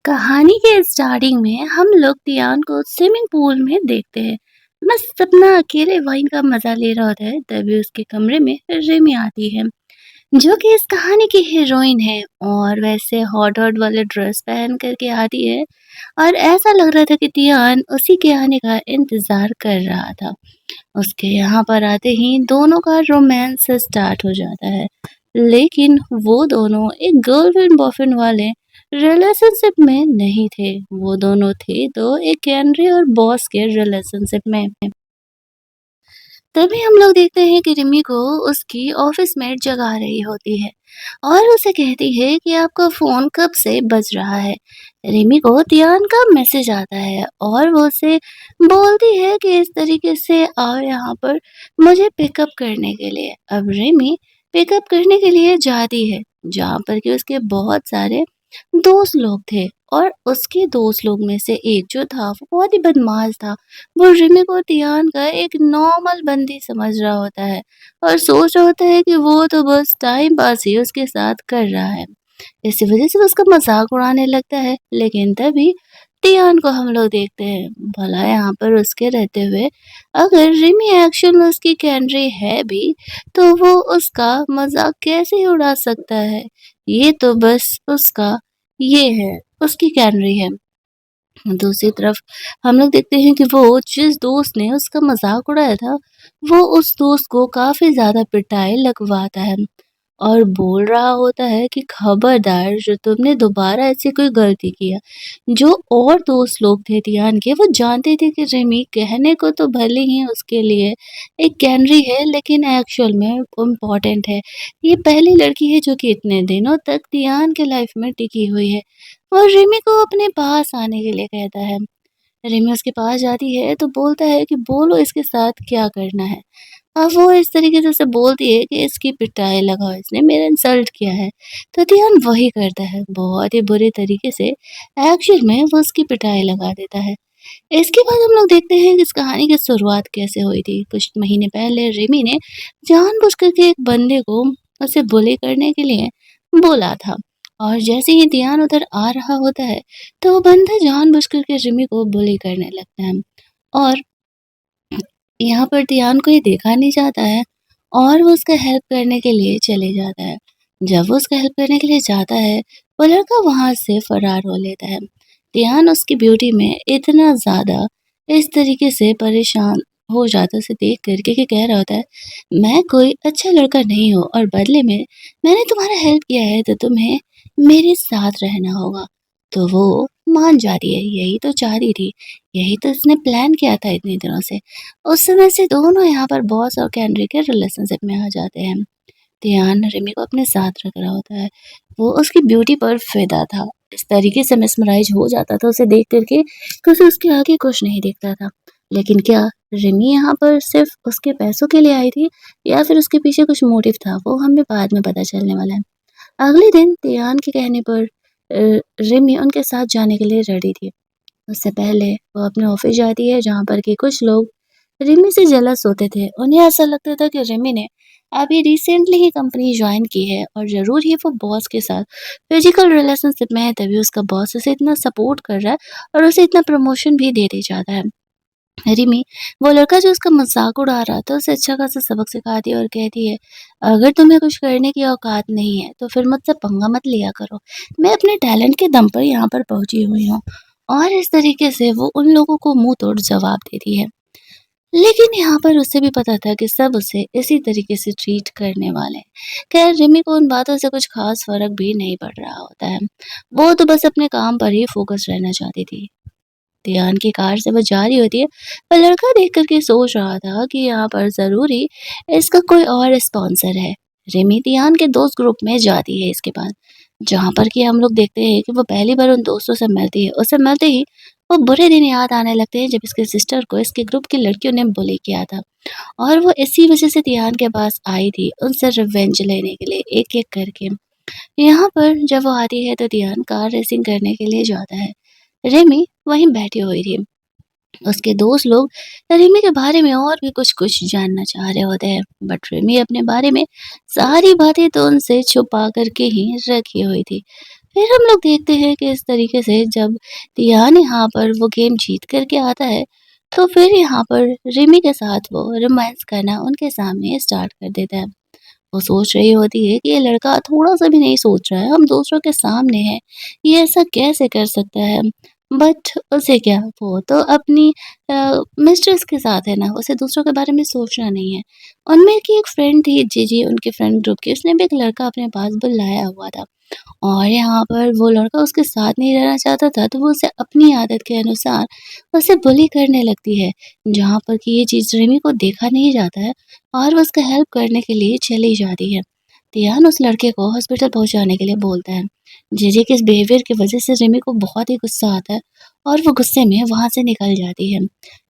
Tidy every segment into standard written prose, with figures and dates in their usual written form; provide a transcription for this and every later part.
कहानी के स्टार्टिंग में हम लोग टियान को स्विमिंग पूल में देखते हैं। मस्त अपना अकेले वाइन का मजा ले रहा होता है, तभी उसके कमरे में रिमी आती है, जो कि इस कहानी की हीरोइन है। और वैसे हॉट हॉट वाले ड्रेस पहन करके आती है, और ऐसा लग रहा था कि टियान उसी के आने का इंतजार कर रहा था। उसके यहाँ पर आते ही दोनों का रोमांस स्टार्ट हो जाता है। लेकिन वो दोनों एक गर्लफ्रेंड बॉयफ्रेंड वाले रिलेशनशिप में नहीं थे। वो दोनों थे तो एक कैनरी और बॉस के रिलेशनशिप में। तभी हम लोग देखते हैं कि रिमी को उसकी ऑफिस मेट जगा रही होती है और उसे कहती है कि आपका फोन कब से बज रहा है। रिमी को ध्यान का मैसेज आता है और वो उसे बोलती है कि इस तरीके से आओ यहाँ पर मुझे पिकअप करने के लिए। अब रिमी पिकअप करने के लिए जाती है, जहाँ पर कि उसके बहुत सारे दोस्त लोग थे। और उसके दोस्त लोग में से एक जो था वो बहुत ही बदमाश था। वो रिमी को टियान का एक नॉर्मल बंदी समझ रहा होता है और सोच रहा होता है कि वो तो बस टाइम पास ही उसके साथ कर रहा है। इसी वजह से वो उसका मजाक उड़ाने लगता है। लेकिन तभी टियान को हम लोग देखते हैं, भला यहाँ पर उसके रहते हुए अगर रिमी एक्चुअल में उसकी कैंड्री है भी, तो वो उसका मजाक कैसे ही उड़ा सकता है। ये तो बस उसका ये है, उसकी कैनरी है। दूसरी तरफ हम लोग देखते हैं कि वो जिस दोस्त ने उसका मजाक उड़ाया था, वो उस दोस्त को काफी ज्यादा पिटाई लगवाता है और बोल रहा होता है कि खबरदार जो तुमने दोबारा ऐसी कोई गलती किया। जो और दोस्त लोग थे टियान के, वो जानते थे कि रिमी कहने को तो भले ही उसके लिए एक कैनरी है, लेकिन एक्चुअल में इम्पोर्टेंट है। ये पहली लड़की है जो कि इतने दिनों तक टियान के लाइफ में टिकी हुई है और रिमी को अपने पास आने के लिए कहता है। रिमी उसके पास जाती है तो बोलता है कि बोलो इसके साथ क्या करना है। अब वो इस तरीके से उसे बोलती है कि इसकी पिटाई लगाओ, इसने मेरा इंसल्ट किया है। तो ध्यान वही करता है, बहुत ही बुरे तरीके से एक्चुअल में वो उसकी पिटाई लगा देता है। इसके बाद हम लोग देखते हैं कि इस कहानी की शुरुआत कैसे हुई थी। कुछ महीने पहले रिमी ने जानबूझ करके एक बंदे को उसे बुली करने के लिए बोला था। और जैसे ही ध्यान उधर आ रहा होता है, तो वो बंदा जानबूझ करके रिमी को बुली करने लगता है। और यहाँ पर ध्यान को ये देखा नहीं जाता है और वो उसका हेल्प करने के लिए चले जाता है। जब वो उसका हेल्प करने के लिए जाता है, वो लड़का वहाँ से फरार हो लेता है। ध्यान उसकी ब्यूटी में इतना ज़्यादा इस तरीके से परेशान हो जाता है उसे देख करके कि कह रहा होता है, मैं कोई अच्छा लड़का नहीं हूँ और बदले में मैंने तुम्हारा हेल्प किया है तो तुम्हें मेरे साथ रहना होगा। तो वो मान जाती है, यही तो चाहती थी, यही तो इसने प्लान किया था इतने दिनों से। उस समय से दोनों यहाँ पर बॉस और कैनरी के रिलेशनशिप में आ जाते हैं। ध्यान रिमी को अपने साथ रख रहा होता है, वो उसकी ब्यूटी पर फिदा था। इस तरीके से मिसमराइज हो जाता था उसे देख करके कि उसे उसके आगे कुछ नहीं दिखता था। लेकिन क्या रिमी यहाँ पर सिर्फ उसके पैसों के लिए आई थी या फिर उसके पीछे कुछ मोटिव था, वो हमें बाद में पता चलने वाला है। अगले दिन ध्यान के कहने पर रिमी उनके साथ जाने के लिए रेडी थी। उससे पहले वो अपने ऑफिस जाती है, जहाँ पर कि कुछ लोग रिमी से जेलस होते थे। उन्हें ऐसा लगता था कि रिमी ने अभी रिसेंटली ही कंपनी ज्वाइन की है और ज़रूर ही वो बॉस के साथ फिजिकल रिलेशनशिप में है, तभी उसका बॉस उसे इतना सपोर्ट कर रहा है और उसे इतना प्रमोशन भी दे चाहता है। रिमी वो लड़का जो उसका मजाक उड़ा रहा था उसे अच्छा खासा सबक सिखाती है और कहती है, अगर तुम्हें कुछ करने की औकात नहीं है तो फिर मुझसे पंगा मत लिया करो। मैं अपने टैलेंट के दम पर यहाँ पर पहुंची हुई हूँ। और इस तरीके से वो उन लोगों को मुंह तोड़ जवाब देती है। लेकिन यहाँ पर उसे भी पता था कि सब उसे इसी तरीके से ट्रीट करने वाले हैं। खैर रिमी को उन बातों से कुछ खास फर्क भी नहीं पड़ रहा होता है। वो तो बस अपने काम पर ही फोकस रहना चाहती थी। ध्यान की कार से वो जा रही होती है, पर लड़का देख कर के सोच रहा था कि यहाँ पर ज़रूरी इसका कोई और स्पॉन्सर है। रिमी ध्यान के दोस्त ग्रुप में जाती है इसके बाद, जहाँ पर कि हम लोग देखते हैं कि वो पहली बार उन दोस्तों से मिलती है। उससे मिलते ही वो बुरे दिन याद आने लगते हैं जब इसके सिस्टर को इसके ग्रुप की लड़कियों ने बुली किया था और वो इसी वजह से ध्यान के पास आई थी उनसे रिवेंज लेने के लिए एक एक करके। यहाँ पर जब वो आती है तो ध्यान कार रेसिंग करने के लिए जाता है। रेमी वहीं बैठी हुई थी। उसके दोस्त लोग रिमी के बारे में और भी कुछ-कुछ जानना चाह रहे होते हैं, बट रिमी अपने बारे में सारी बातें तो उनसे छुपा करके ही रखी हुई थी। फिर हम लोग देखते हैं कि इस तरीके से जब तियान यहाँ पर वो गेम जीत कर के आता है, तो फिर यहाँ पर रिमी के साथ वो रोमांस करना उनके सामने स्टार्ट कर देता है। वो सोच रही होती है कि ये लड़का थोड़ा-सा भी नहीं सोच रहा है, हम दूसरों के सामने हैं, ये ऐसा कैसे कर सकता है? बट उसे क्या, वो तो अपनी मिस्ट्रेस के साथ है ना, उसे दूसरों के बारे में सोचना नहीं है। उनमें की एक फ्रेंड थी जीजी, उनके फ्रेंड ग्रुप की, उसने भी एक लड़का अपने पास बुलाया हुआ था और यहाँ पर वो लड़का उसके साथ नहीं रहना चाहता था, तो वो उसे अपनी आदत के अनुसार उसे बुली करने लगती है, जहाँ पर कि ये चीज़ रिमी को देखा नहीं जाता है और वो उसका हेल्प करने के लिए चली जाती है। तियान उस लड़के को हॉस्पिटल पहुँचाने के लिए बोलता है। जीजी के इस बिहेवियर की वज़ह से रिमी को बहुत ही गुस्सा आता है और वो गुस्से में वहाँ से निकल जाती है।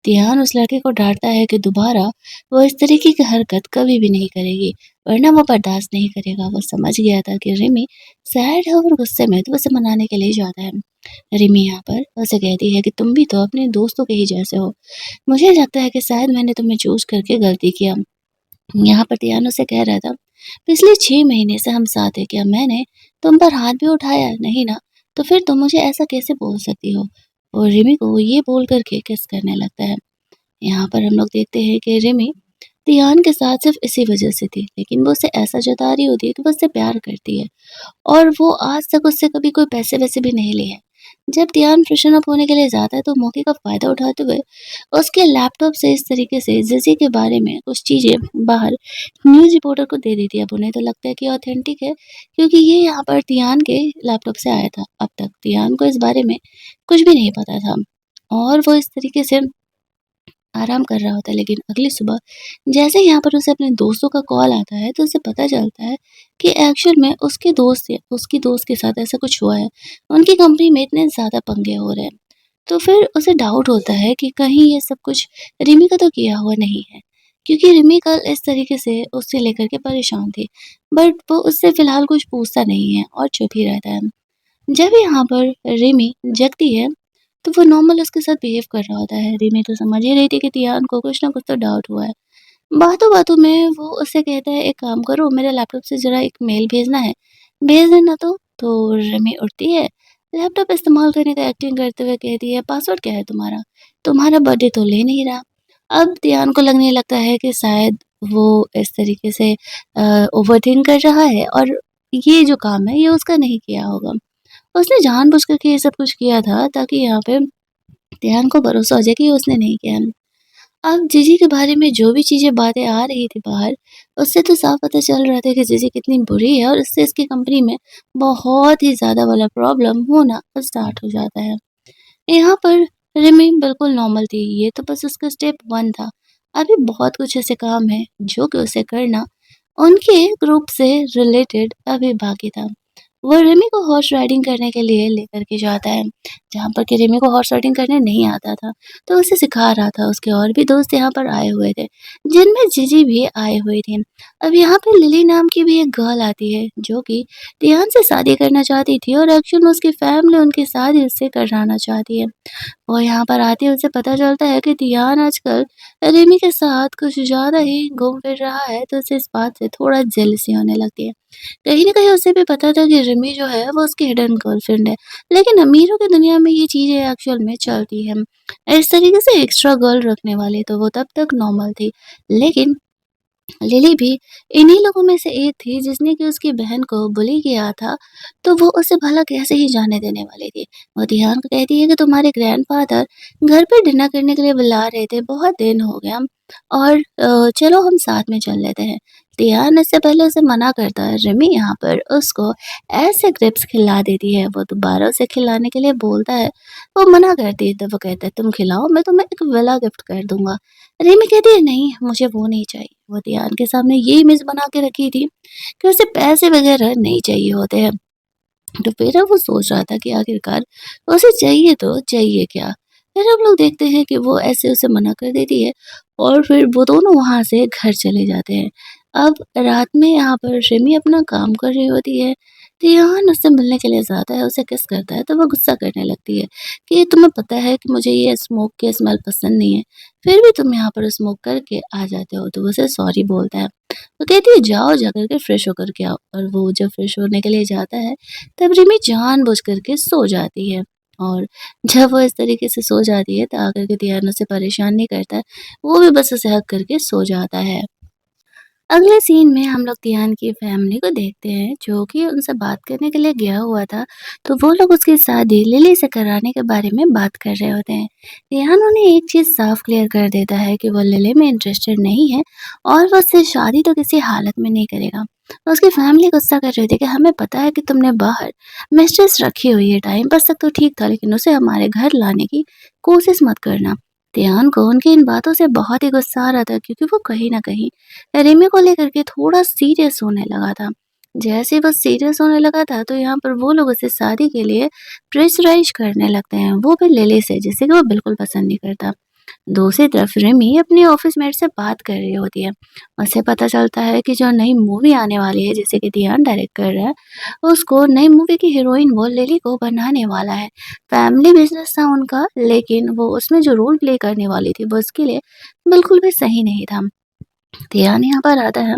तियान उस लड़के को डाँटता है कि दोबारा वो इस तरीके की हरकत कभी भी नहीं करेगी, वरना वो बर्दाश्त नहीं करेगा। वो समझ गया था कि रिमी सैड है और गुस्से में, तो उसे मनाने के लिए जाता है। रिमी यहाँ पर उसे कहती है कि तुम भी तो अपने दोस्तों के ही जैसे हो। मुझे लगता है कि शायद मैंने तुम्हें चूज़ करके गलती किया। यहाँ पर तियान उसे कह रहा था, पिछले 6 महीने से हम साथ हैं, क्या मैंने तुम पर हाथ भी उठाया? नहीं ना, तो फिर तुम मुझे ऐसा कैसे बोल सकती हो? और रिमी को ये बोल कर के किस करने लगता है। यहाँ पर हम लोग देखते हैं कि रिमी तियान के साथ सिर्फ इसी वजह से थी, लेकिन वो उसे ऐसा जता रही होती है कि वो उससे प्यार करती है और वो आज तक उससे कभी कोई पैसे-वैसे भी नहीं लिए हैं। जब ध्यान फ्रेशन अप होने के लिए जाता है तो मौके का फ़ायदा उठाते हुए उसके लैपटॉप से इस तरीके से ज़िज़ी के बारे में कुछ चीज़ें बाहर न्यूज़ रिपोर्टर को दे देती है। अब उन्हें तो लगता है कि ऑथेंटिक है, क्योंकि ये यहाँ पर तियान के लैपटॉप से आया था। अब तक तियान को इस बारे में कुछ भी नहीं पता था और वो इस तरीके से आराम कर रहा होता है, लेकिन अगली सुबह जैसे ही यहाँ पर उसे अपने दोस्तों का कॉल आता है, तो उसे पता चलता है कि एक्चुअल में उसकी दोस्त के साथ ऐसा कुछ हुआ है। उनकी कंपनी में इतने ज़्यादा पंगे हो रहे हैं। तो फिर उसे डाउट होता है कि कहीं ये सब कुछ रिमी का तो किया हुआ नहीं है, क्योंकि रिमी कल इस तरीके से उसे लेकर के परेशान थी। बट वो उससे फ़िलहाल कुछ पूछता नहीं है और चुप ही रहता है। जब यहाँ पर रिमी जगती है, तो वो नॉर्मल उसके साथ बिहेव कर रहा होता है। रिमी तो समझ ही रही थी कि तियान को कुछ ना कुछ तो डाउट हुआ है। बातों-बातों में वो उससे कहता है, एक काम करो, मेरे लैपटॉप से ज़रा एक मेल भेजना है, भेज देना तो। तो रिमी उठती है, लैपटॉप इस्तेमाल करने का एक्टिंग करते हुए कहती है, पासवर्ड क्या है तुम्हारा? तुम्हारा बर्थडे तो ले नहीं रहा। अब तियान को लगने लगता है कि शायद वो इस तरीके से ओवरथिंक कर रहा है और ये जो काम है ये उसका नहीं किया होगा। उसने जानबूझ कर के ये सब कुछ किया था ताकि यहाँ पे ध्यान को भरोसा हो जाए कि उसने नहीं किया। अब जीजी के बारे में जो भी चीज़ें बातें आ रही थी बाहर, उससे तो साफ पता चल रहा था कि जीजी कितनी बुरी है और इससे इसकी कंपनी में बहुत ही ज़्यादा वाला प्रॉब्लम होना स्टार्ट हो जाता है। यहाँ पर रिमी बिल्कुल नॉर्मल थी, ये तो बस उसका स्टेप 1 था। अभी बहुत कुछ ऐसे काम हैं जो कि उसे करना उनके ग्रुप से रिलेटेड अभी बाकी था। वो रिमी को हॉर्स राइडिंग करने के लिए लेकर के जाता है, जहाँ पर कि रिमी को हॉर्स राइडिंग करने नहीं आता था, तो उसे सिखा रहा था। उसके और भी दोस्त यहाँ पर आए हुए थे, जिनमें जीजी भी आए हुए थे। अब यहाँ पे लिली नाम की भी एक गर्ल आती है, जो कि तियान से शादी करना चाहती थी और एक्चुअल में उसकी फैमिली उनकी शादी उससे कराना चाहती है। और यहाँ पर आते ही उसे पता चलता है कि तियान आजकल रिमी के साथ कुछ ज़्यादा ही घूम फिर रहा है, तो उसे इस बात से थोड़ा जेलसी होने लगती है। कहीं न कहीं उसे भी पता था कि रिमी जो है वो उसकी हिडन गर्लफ्रेंड है, लेकिन अमीरों की दुनिया में ये चीज़ें एक्चुअल में चलती हैं। इस तरीके से एक्स्ट्रा गर्ल रखने वाली तो वो तब तक नॉर्मल थी, लेकिन लिली भी इन्हीं लोगों में से एक थी जिसने कि उसकी बहन को बुली किया था, तो वो उसे भला कैसे ही जाने देने वाली थी। वो तिहान को कहती है कि तुम्हारे ग्रैंडफ़ादर घर पे डिनर करने के लिए बुला रहे थे, बहुत दिन हो गया और चलो हम साथ में चल लेते हैं। तिहान इससे पहले उसे मना करता है, रिमी यहाँ पर उसको ऐसे ग्रेप्स खिला देती है, वो दोबारा उसे खिलाने के लिए बोलता है, वो मना करती है, तो वो कहता है तुम खिलाओ, मैं तुम्हें एक विला गिफ्ट कर दूँगा। रिमी कहती है नहीं, मुझे वो नहीं चाहिए। वो तियान के सामने ये इमेज बना के रखी थी कि उसे पैसे वगैरह नहीं चाहिए होते हैं। तो फिर अब वो सोच रहा था कि आखिरकार उसे चाहिए तो चाहिए क्या? फिर हम लोग देखते हैं कि वो ऐसे उसे मना कर देती है और फिर वो दोनों वहाँ से घर चले जाते हैं। अब रात में यहाँ पर रिमी अपना काम कर रही होती है, तियान उससे मिलने के लिए जाता है, उसे किस करता है तो वो गुस्सा करने लगती है कि तुम्हें पता है कि मुझे ये स्मोक की स्मेल पसंद नहीं है, फिर भी तुम यहाँ पर स्मोक करके आ जाते हो। तो वो उसे सॉरी बोलता है। तो कहती है जाओ जा कर के फ्रेश होकर के आओ, और वो जब फ्रेश होने के लिए जाता है तब रिमी जानबूझ कर के सो जाती है। और जब वो इस तरीके से सो जाती है तो आकर के तियान उसे परेशान नहीं करता है, वो भी बस उसे हग करके सो जाता है। अगले सीन में हम लोग तियान की फैमिली को देखते हैं जो कि उनसे बात करने के लिए गया हुआ था। तो वो लोग उसकी शादी लिली से कराने के बारे में बात कर रहे होते हैं। तियान उन्हें एक चीज़ साफ क्लियर कर देता है कि वो लिली में इंटरेस्टेड नहीं है और वो उससे शादी तो किसी हालत में नहीं करेगा। उसकी फैमिली गुस्सा कर रही थी कि हमें पता है कि तुमने बाहर मिस्ट्रेस रखी हुई है, टाइम पास तक तो ठीक था लेकिन उसे हमारे घर लाने की कोशिश मत करना। तियान को उनकी इन बातों से बहुत ही गुस्सा आ रहा था क्योंकि वो कहीं न कहीं रिमी को लेकर के थोड़ा सीरियस होने लगा था। जैसे ही वो सीरियस होने लगा था तो यहाँ पर वो लोग उसे शादी के लिए प्रेशराइज़ करने लगते हैं, वो भी लिली से जिसे कि वो बिल्कुल पसंद नहीं करता। दूसरी तरफ रिमी अपनी ऑफिस मेट से बात कर रही होती है। उसे पता चलता है कि जो नई मूवी आने वाली है जिसे कि धियान डायरेक्ट कर रहा है, उसको नई मूवी की हीरोइन वो लिली को बनाने वाला है। फैमिली बिज़नेस था उनका, लेकिन वो उसमें जो रोल प्ले करने वाली थी वो उसके लिए बिल्कुल भी सही नहीं था। ध्यान यहाँ पर आता है,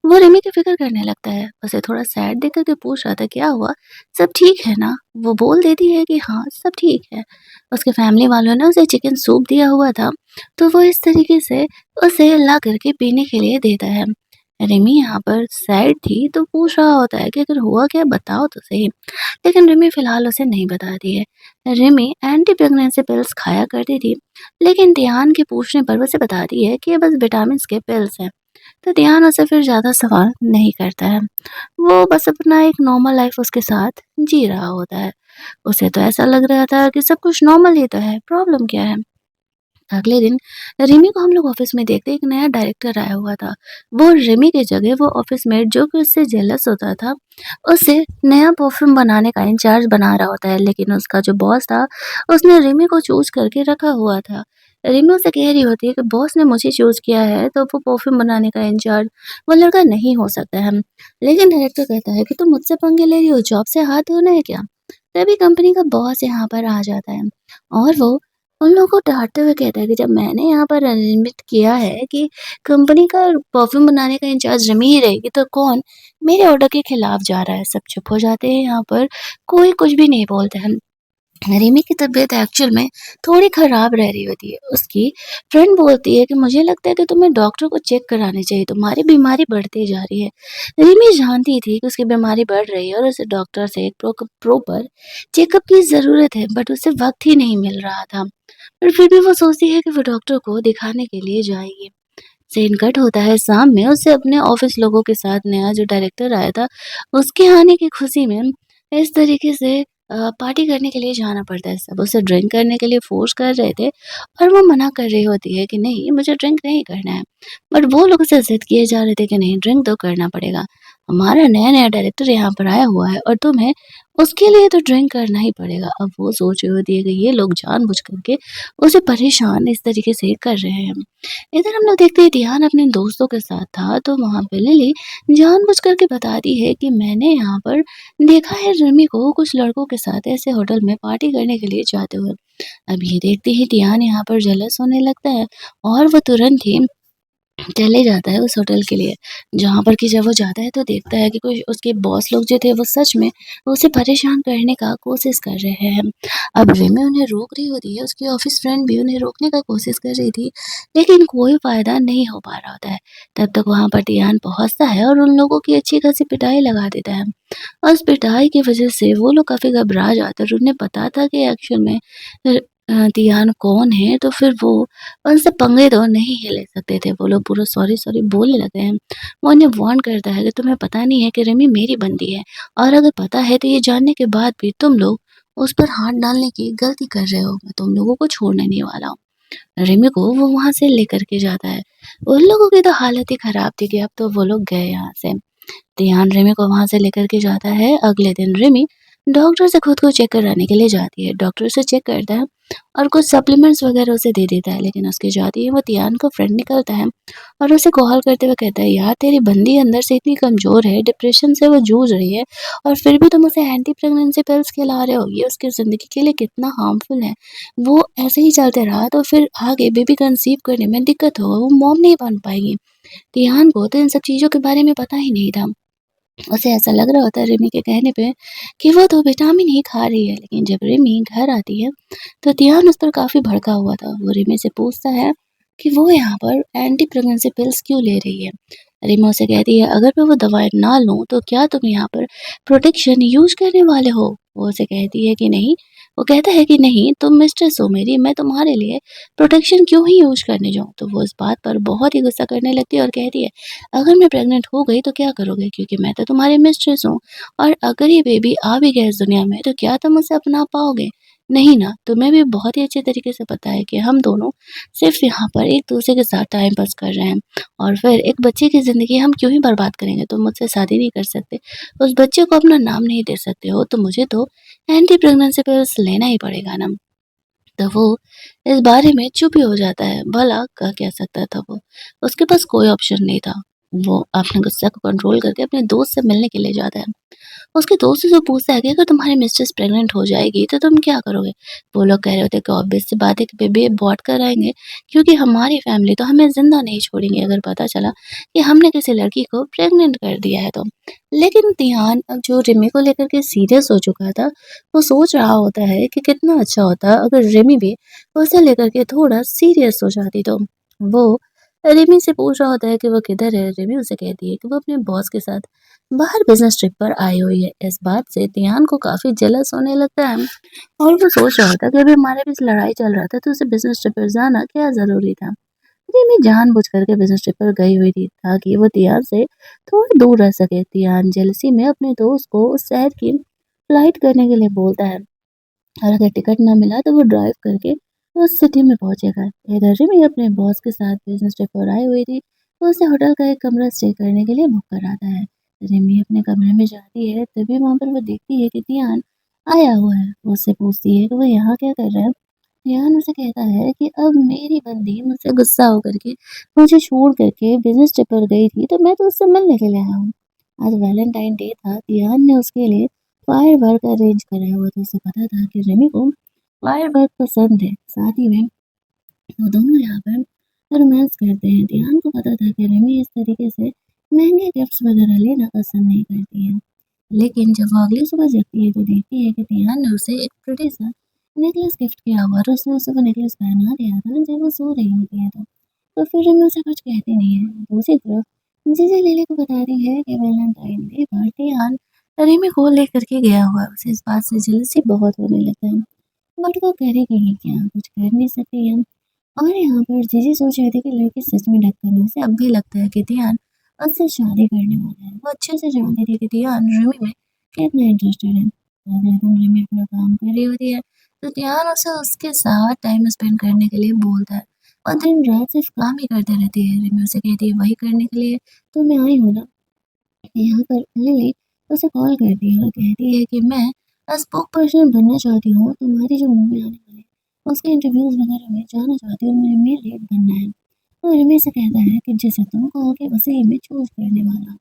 वो रिमी की फ़िक्र करने लगता है। उसे थोड़ा सैड देख कर के पूछ रहा था, "क्या हुआ? सब ठीक है ना?" वो बोल देती है कि हाँ, सब ठीक है। उसके फैमिली वालों ने उसे चिकन सूप दिया हुआ था, तो वो इस तरीके से उसे ला कर के पीने के लिए देता है। रिमी यहाँ पर सैड थी, तो पूछ रहा होता है कि, "अगर हुआ क्या बताओ तो सही।" लेकिन रिमी फ़िलहाल उसे नहीं बताती है। रिमी एंटी प्रेग्नेंसी पिल्स खाया करती थी, लेकिन ध्यान के पूछने पर वो उसे बताती है कि ये बस विटामिन्स के पिल्स हैं। तो ध्यान उससे फिर ज़्यादा सवाल नहीं करता है। वो बस अपना एक नॉर्मल लाइफ़ उसके साथ जी रहा होता है। उसे तो ऐसा लग रहा था कि सब कुछ नॉर्मल ही तो है, प्रॉब्लम क्या है? अगले दिन रिमी को हम लोग ऑफिस में देखते एक नया डायरेक्टर आया हुआ था। वो रिमी की जगह वो ऑफिस मेट जो कि उससे जेलस होता था, उसे नया परफ्यूम बनाने का इंचार्ज बना रहा होता है। लेकिन उसका जो बॉस था, उसने रिमी को चूज़ करके रखा हुआ था। रिमी उसे कह रही होती है कि बॉस ने मुझे चूज़ किया है तो वो परफ्यूम बनाने का इंचार्ज वो लड़का नहीं हो सकता है। लेकिन डायरेक्टर कहता है कि तुम मुझसे पंगे ले रही हो, जॉब से हाथ धोना है क्या? तभी कंपनी का बॉस यहाँ पर आ जाता है और वो उन लोगों को डाँटते हुए कहता है कि जब मैंने यहाँ पर अरेंजमेंट किया है कि कंपनी का परफ्यूम बनाने का इंचार्ज रिमी ही रहेगी, तो कौन मेरे ऑर्डर के खिलाफ जा रहा है? सब चुप हो जाते हैं यहाँ पर, कोई कुछ भी नहीं बोलता है। रिमी की तबीयत एक्चुअल में थोड़ी ख़राब रह रही होती है। उसकी फ्रेंड बोलती है कि मुझे लगता है कि तुम्हें डॉक्टर को चेक कराना चाहिए, तुम्हारी बीमारी बढ़ती जा रही है। रिमी जानती थी कि उसकी बीमारी बढ़ रही है और उसे डॉक्टर से एक प्रॉपर चेकअप की ज़रूरत है, बट उसे वक़्त ही नहीं मिल रहा था। पर फिर भी वो सोचती है कि वो डॉक्टर को दिखाने के लिए जाएगी। सीन कट होता है शाम में, उसे अपने ऑफिस लोगों के साथ नया जो डायरेक्टर आया था, उसके आने की खुशी में इस तरीके से पार्टी करने के लिए जाना पड़ता है। सब उसे ड्रिंक करने के लिए फ़ोर्स कर रहे थे और वो मना कर रही होती है कि नहीं, मुझे ड्रिंक नहीं करना है। बट वो लोग उसे ज़िद किए जा रहे थे कि नहीं, ड्रिंक तो करना पड़ेगा। हमारा नया-नया डायरेक्टर यहाँ पर आया हुआ है और तुम्हें उसके लिए तो ड्रिंक करना ही पड़ेगा। अब वो सोच रही होती है कि ये लोग जानबूझ कर के उसे परेशान इस तरीके से कर रहे हैं। इधर हम लोग देखते हैं ध्यान अपने दोस्तों के साथ था, तो वहाँ पे लिली जानबूझ कर के बताती है कि मैंने यहाँ पर देखा है रिमी को कुछ लड़कों के साथ ऐसे होटल में पार्टी करने के लिए जाते हुए। अब ये देखते ही ध्यान यहाँ पर जेलस होने लगता है और वो तुरंत ही चले जाता है उस होटल के लिए, जहाँ पर कि जब वो जाता है तो देखता है कि कोई उसके बॉस लोग जो थे वो सच में उसे परेशान करने का कोशिश कर रहे हैं। अब रिमी उन्हें रोक रही होती है, उसकी ऑफ़िस फ्रेंड भी उन्हें रोकने का कोशिश कर रही थी, लेकिन कोई फ़ायदा नहीं हो पा रहा होता है। तब तक वहाँ पर टियान पहुँचता है और उन लोगों की अच्छी खासी पिटाई लगा देता है। और उस पिटाई की वज़ह से वो लोग काफ़ी घबरा जाते हैं और उन्हें पता था कि एक्चुअल में तियान कौन है, तो फिर वो उनसे पंगे तो नहीं ही ले सकते थे। वो लोग पूरा सॉरी-सॉरी बोलने लगे हैं। वो उन्हें वार्न करता है कि तुम्हें पता नहीं है कि रिमी मेरी बंदी है और अगर पता है तो ये जानने के बाद भी तुम लोग उस पर हाथ डालने की गलती कर रहे हो। मैं तुम लोगों को छोड़ने नहीं वाला हूँ। रिमी को वो वहाँ से लेकर के जाता है। उन लोगों की तो हालत ही खराब थी कि अब तो वो लोग गए यहाँ से। तियान रिमी को वहाँ से लेकर के जाता है। अगले दिन रिमी डॉक्टर से खुद को चेक कराने के लिए जाती है। डॉक्टर उसे चेक करता है और कुछ सप्लीमेंट्स वगैरह उसे दे देता है, लेकिन उसके जाते ही वो तियान का फ्रेंड निकलता है और उसे कॉल करते हुए कहता है, यार तेरी बंदी अंदर से इतनी कमज़ोर है, डिप्रेशन से वो जूझ रही है और फिर भी तुम उसे एंटी प्रेगनेंसी पिल्स खिला रहे हो, ये उसकी ज़िंदगी के लिए कितना हार्मफुल है। वो ऐसे ही चलते रहा तो फिर आगे बेबी कंसीव करने में दिक्कत होगा, वो मॉम नहीं बन पाएगी। तियान को तो इन सब चीज़ों के बारे में पता ही नहीं था। उसे ऐसा लग रहा होता है रिमी के कहने पे कि वो तो विटामिन ही खा रही है, लेकिन जब रिमी घर आती है तो तियान उस पर काफ़ी भड़का हुआ था। वो रिमी से पूछता है कि वो यहाँ पर एंटी प्रेगनेंसी पिल्स क्यों ले रही है। रिमी उसे कहती है, अगर मैं वो दवाई ना लूँ तो क्या तुम यहाँ पर प्रोटेक्शन यूज करने वाले हो। वो उसे कहती है कि नहीं। वो कहता है कि नहीं, तुम मिस्ट्रेस हो मेरी, मैं तुम्हारे लिए प्रोटेक्शन क्यों ही यूज करने जाऊँ। तो वो इस बात पर बहुत ही गुस्सा करने लगती है और कहती है, अगर मैं प्रेग्नेंट हो गई तो क्या करोगे? क्योंकि मैं तो तुम्हारी मिस्ट्रेस हूँ और अगर ये बेबी आ भी गया इस दुनिया में तो क्या तुम उसे अपना पाओगे? नहीं ना। तुम्हें भी बहुत ही अच्छे तरीके से पता है कि हम दोनों सिर्फ़ यहाँ पर एक-दूसरे के साथ टाइम पास कर रहे हैं और फिर एक बच्चे की ज़िंदगी हम क्यों ही बर्बाद करेंगे? तुम मुझसे शादी नहीं कर सकते, उस बच्चे को अपना नाम नहीं दे सकते हो, तो मुझे तो एंटी प्रेग्नेंसी पिल्स लेना ही पड़ेगा ना। तो वो इस बारे में चुप ही हो जाता है। भला कह क्या सकता था वो? उसके पास कोई ऑप्शन नहीं था। वो अपने गुस्से को कंट्रोल करके अपने दोस्त से मिलने के लिए जाता है। उसके दोस्त से पूछता है कि अगर तुम्हारी मिसेस प्रेग्नेंट हो जाएगी तो तुम क्या करोगे? वो लोग कह रहे होते हैं कि ऑब्वियस सी बात है कि बेबी अबॉर्ट कराएँगे, क्योंकि हमारी फैमिली तो हमें ज़िंदा नहीं छोड़ेंगे अगर पता चला कि हमने किसी लड़की को प्रेग्नेंट कर दिया है तो। लेकिन तिहान अब जो रिमी को लेकर के सीरियस हो चुका था, वो सोच रहा होता है कि कितना अच्छा होता अगर रिमी भी उसे लेकर के थोड़ा सीरियस हो जाती तो। वो रिमी से पूछ रहा होता है कि वो किधर है? रिमी उसे कहती है कि वो अपने बॉस के साथ बाहर बिज़नेस ट्रिप पर आई हुई है। इस बात से तियान को काफ़ी जेलस होने लगता है और वो सोच रहा था कि अभी हमारे बीच लड़ाई चल रहा था तो उसे बिज़नेस ट्रिप पर जाना क्या ज़रूरी था। रिमी जानबूझ करके बिज़नेस ट्रिप पर गई हुई थी ताकि वो तियान से थोड़ा दूर रह सके। तियान जेलसी में अपने दोस्त को उस शहर की फ्लाइट करने के लिए बोलता है और अगर टिकट ना मिला तो वो ड्राइव करके उस सिटी में पहुंचेगा। इधर रिमी अपने बॉस के साथ बिजनेस ट्रिप पर आई हुई थी तो उसे होटल का एक कमरा स्टे करने के लिए बुक कराता है। रिमी अपने कमरे में जाती है तभी वहां पर वो देखती है कि तियान आया हुआ है। वो उससे पूछती है कि वो यहाँ क्या कर रहा है। तियान उसे कहता है कि अब मेरी बंदी मुझसे गुस्सा होकर के मुझे छोड़ करके बिजनेस ट्रिप पर गई थी तो मैं तो उससे मिलने के लिए आया हूँ। आज वैलेंटाइन डे था। तियान ने उसके लिए फायरवर्क अरेंज कराया हुआ था। उसे पता था कि रिमी को फायरवर्क पसंद है। साथ ही में वो दोनों यहाँ पर रोमांस करते हैं। ध्यान को पता था कि रिमी इस तरीके से महंगे गिफ्ट्स वगैरह लेना पसंद नहीं करती है। लेकिन जब वो अगली सुबह जगती है तो देखती है कि ध्यान ने उसे एक प्रिटी सा नेकलेस गिफ्ट किया हुआ और उसने उसे वो नेकलेस पहना दिया था जब वो सो रही होती है तो फिर रिमी उसे कुछ कहती नहीं है। दूसरी तरफ जीजी लिली को बताती है कि वैलेंटाइन डे पर ध्यान रिमी को लेकर के गया हुआ है। उसे इस बात से जेलसी बहुत होने लगता है बट वो करेगी ही क्या, कुछ कर नहीं सकती है। और यहाँ पर जीजी सोच रहे थे कि लड़की सच में ढक्कन है। उसे अब भी लगता है कि ध्यान उससे शादी करने वाला है। वो अच्छे से जानती थी कि ध्यान रिमी में कितना इंटरेस्टेड है। अगले दिन रिमी अपना काम कर रही होती है तो ध्यान उसे उसके साथ टाइम स्पेंड करने के लिए बोलता है और दिन रात सिर्फ काम ही करते रहती है। रिमी उसे कहती है वही करने के लिए तो मैं आई हूँ ना। यहाँ पर लिली उसे कॉल करती है और कहती है कि मैं स्पोक पर्सन बनना चाहती हूँ। तुम्हारी जो मूवी आने वाली है उसके इंटरव्यूज वगैरह में जाना चाहती हूँ। मुझे मेल लीड बनना है। तो रिमी से कहता है कि जैसे तुम कहोगे वैसे ही मैं चूज करने वाला हूँ।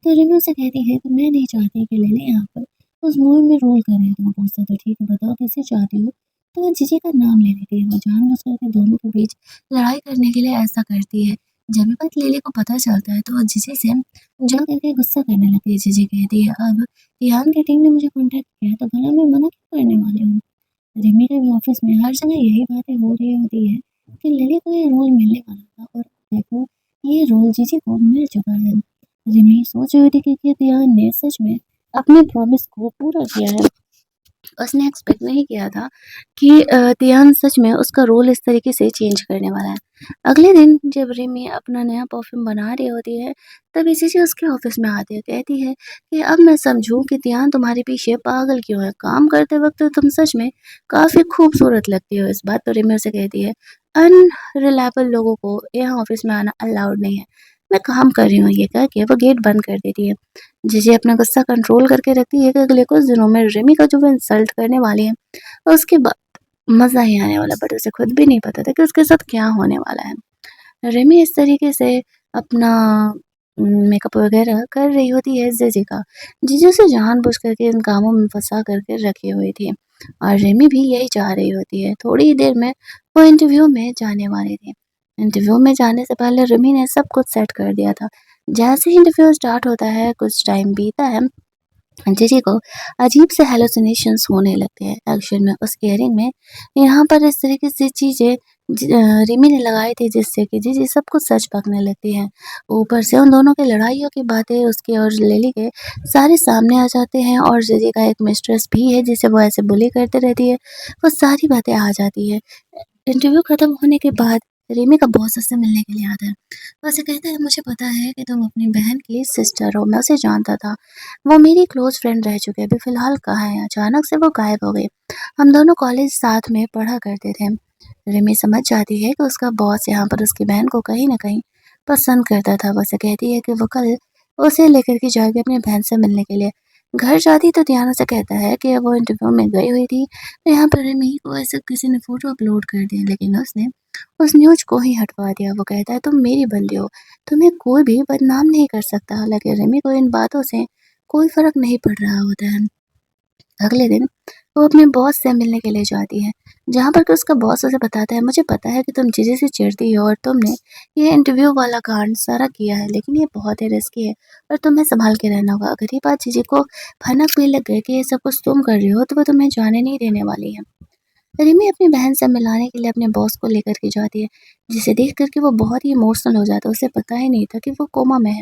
तो रिमी से कहती है कि मैं नहीं चाहती कि लिली यहाँ पर उस मूवी में रोल करे। तो वो पूछता तो ठीक है बताओ किसे चाहती हो। तो वो जीजी का नाम ले लेती है। वो जानबूझ करके दोनों के बीच लड़ाई करने के लिए ऐसा करती है। जब ये बात लिली को पता चलता है तो वो जीजी से जा करके गुस्सा करने लगती है। जीजी कहती है अब ईहान की टीम ने मुझे कॉन्टैक्ट किया तो भला मैं मना क्यों करने वाली हूँ। रिमी के भी ऑफिस में हर जगह यही बातें हो रही होती है कि लिली को ये रोल मिलने वाला था और देखो ये रोल जीजी को मिल चुका है। रिमी सोच रही थी कि ईहान ने सच में अपने प्रॉमिस को पूरा किया है। उसने एक्सपेक्ट नहीं किया था कि तियान सच में उसका रोल इस तरीके से चेंज करने वाला है। अगले दिन जब रिमी अपना नया परफ्यूम बना रही होती है, तभी जीजी उसके ऑफिस में आती है। कहती है कि अब मैं समझूं कि तियान तुम्हारे पीछे पागल क्यों है। काम करते वक्त तुम सच में काफ़ी खूबसूरत लगती हो। इस बात पर रिमी उसे कहती है, अनरिलायबल लोगों को यहाँ ऑफिस में आना अलाउड नहीं है। मैं काम कर रही हूँ, ये कह के वो गेट बंद कर देती है। जीजी अपना गुस्सा कंट्रोल करके रखती है कि अगले कुछ दिनों में रिमी का जो वो इंसल्ट करने वाली है, उसके बाद मज़ा ही आने वाला, बट उसे खुद भी नहीं पता था कि उसके साथ क्या होने वाला है। रिमी इस तरीके से अपना मेकअप वगैरह कर रही होती है जीजी का। जीजी उसे जानबूझ कर के इन कामों में फँसा कर के रखी हुई थी और रिमी भी यही चाह रही होती है। थोड़ी ही देर में वो इंटरव्यू में जाने वाली थी। इंटरव्यू में जाने से पहले रिमी ने सब कुछ सेट कर दिया था। जैसे ही इंटरव्यू स्टार्ट होता है, कुछ टाइम बीता है, जीजी को अजीब से हैलुसिनेशंस होने लगते हैं। एक्चुअल में उस इयरिंग में यहाँ पर इस तरीके से चीज़ें रिमी ने लगाई थी जिससे कि जीजी सब कुछ सच पकने लगती है। ऊपर से उन दोनों की लड़ाइयों की बातें उसके और लिली के सारे सामने आ जाते हैं और जीजी का एक मिस्ट्रेस भी है जिसे वो ऐसे बुली करते रहती है। वो सारी बातें आ जाती है। इंटरव्यू खत्म होने के बाद रिमी का बॉस उससे मिलने के लिए आता है। वो उसे कहता है, मुझे पता है कि तुम अपनी बहन की सिस्टर हो, मैं उसे जानता था। वो मेरी क्लोज़ फ्रेंड रह चुकी है, अभी फ़िलहाल कहाँ है? अचानक से वो गायब हो गई। हम दोनों कॉलेज साथ में पढ़ा करते थे। रिमी समझ जाती है कि उसका बॉस यहाँ पर उसकी बहन को कहीं न कहीं पसंद करता था। वो उसे कहती है कि वो कल उसे लेकर के जाएगी अपनी बहन से मिलने के लिए। घर जाती तो डियाना से कहता है कि वो इंटरव्यू में गई हुई थी, तो यहाँ पर रिमी को ऐसे किसी ने फ़ोटो अपलोड कर दिया, लेकिन उसने उस न्यूज़ को ही हटवा दिया। वो कहता है, तुम मेरी बंदी हो, तुम्हें कोई भी बदनाम नहीं कर सकता। हालाँकि रिमी को इन बातों से कोई फ़र्क नहीं पड़ रहा होता है। अगले दिन वो अपने बॉस से मिलने के लिए जाती है, जहाँ पर कि उसका बॉस उसे बताता है, मुझे पता है कि तुम जीजी से चिढ़ती हो और तुमने ये इंटरव्यू वाला कांड सारा किया है, लेकिन ये बहुत ही रिस्की है और तुम्हें संभाल के रहना होगा। अगर ये बात जीजी को भनक भी लग गई कि ये सब कुछ तुम कर रही हो, तो वो तुम्हें जाने नहीं देने वाली है। रिमी अपनी बहन से मिलाने के लिए अपने बॉस को लेकर के जाती है, जिसे देख कर के वो बहुत ही इमोशनल हो जाता है। उसे पता ही नहीं था कि वो कोमा में है।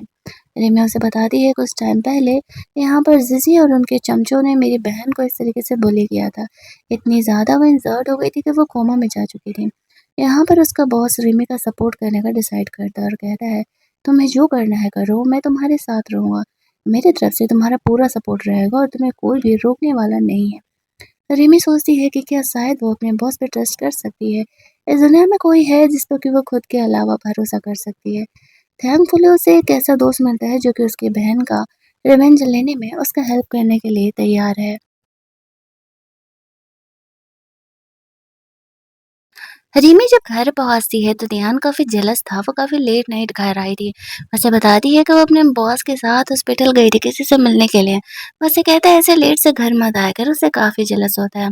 रिमी उसे बताती है, कुछ टाइम पहले यहाँ पर जीजी और उनके चमचों ने मेरी बहन को इस तरीके से बुली किया था। इतनी ज़्यादा वो इंसर्ट हो गई थी कि वो कोमा में जा चुकी थी। यहाँ पर उसका बॉस रिमी का सपोर्ट करने का डिसाइड करता है और कहता है, तुम्हें जो करना है करो, मैं तुम्हारे साथ रहूँगा। मेरी तरफ से तुम्हारा पूरा सपोर्ट रहेगा और तुम्हें कोई भी रोकने वाला नहीं है। रिमी सोचती है कि क्या शायद वो अपने बॉस पे ट्रस्ट कर सकती है। इस दुनिया में कोई है जिस पर कि वो खुद के अलावा भरोसा कर सकती है। थैंकफुली उसे एक ऐसा दोस्त मिलता है जो कि उसकी बहन का रिवेंज लेने में उसका हेल्प करने के लिए तैयार है। रिमी जब घर पहुंचती है तो ध्यान काफी जेलस था। वो काफी लेट नाइट घर आई थी। उसे बताती है कि वो अपने बॉस के साथ हॉस्पिटल गई थी किसी से मिलने के लिए। वो उसे कहता है, ऐसे लेट से घर मत आया कर। उसे काफी जेलस होता है।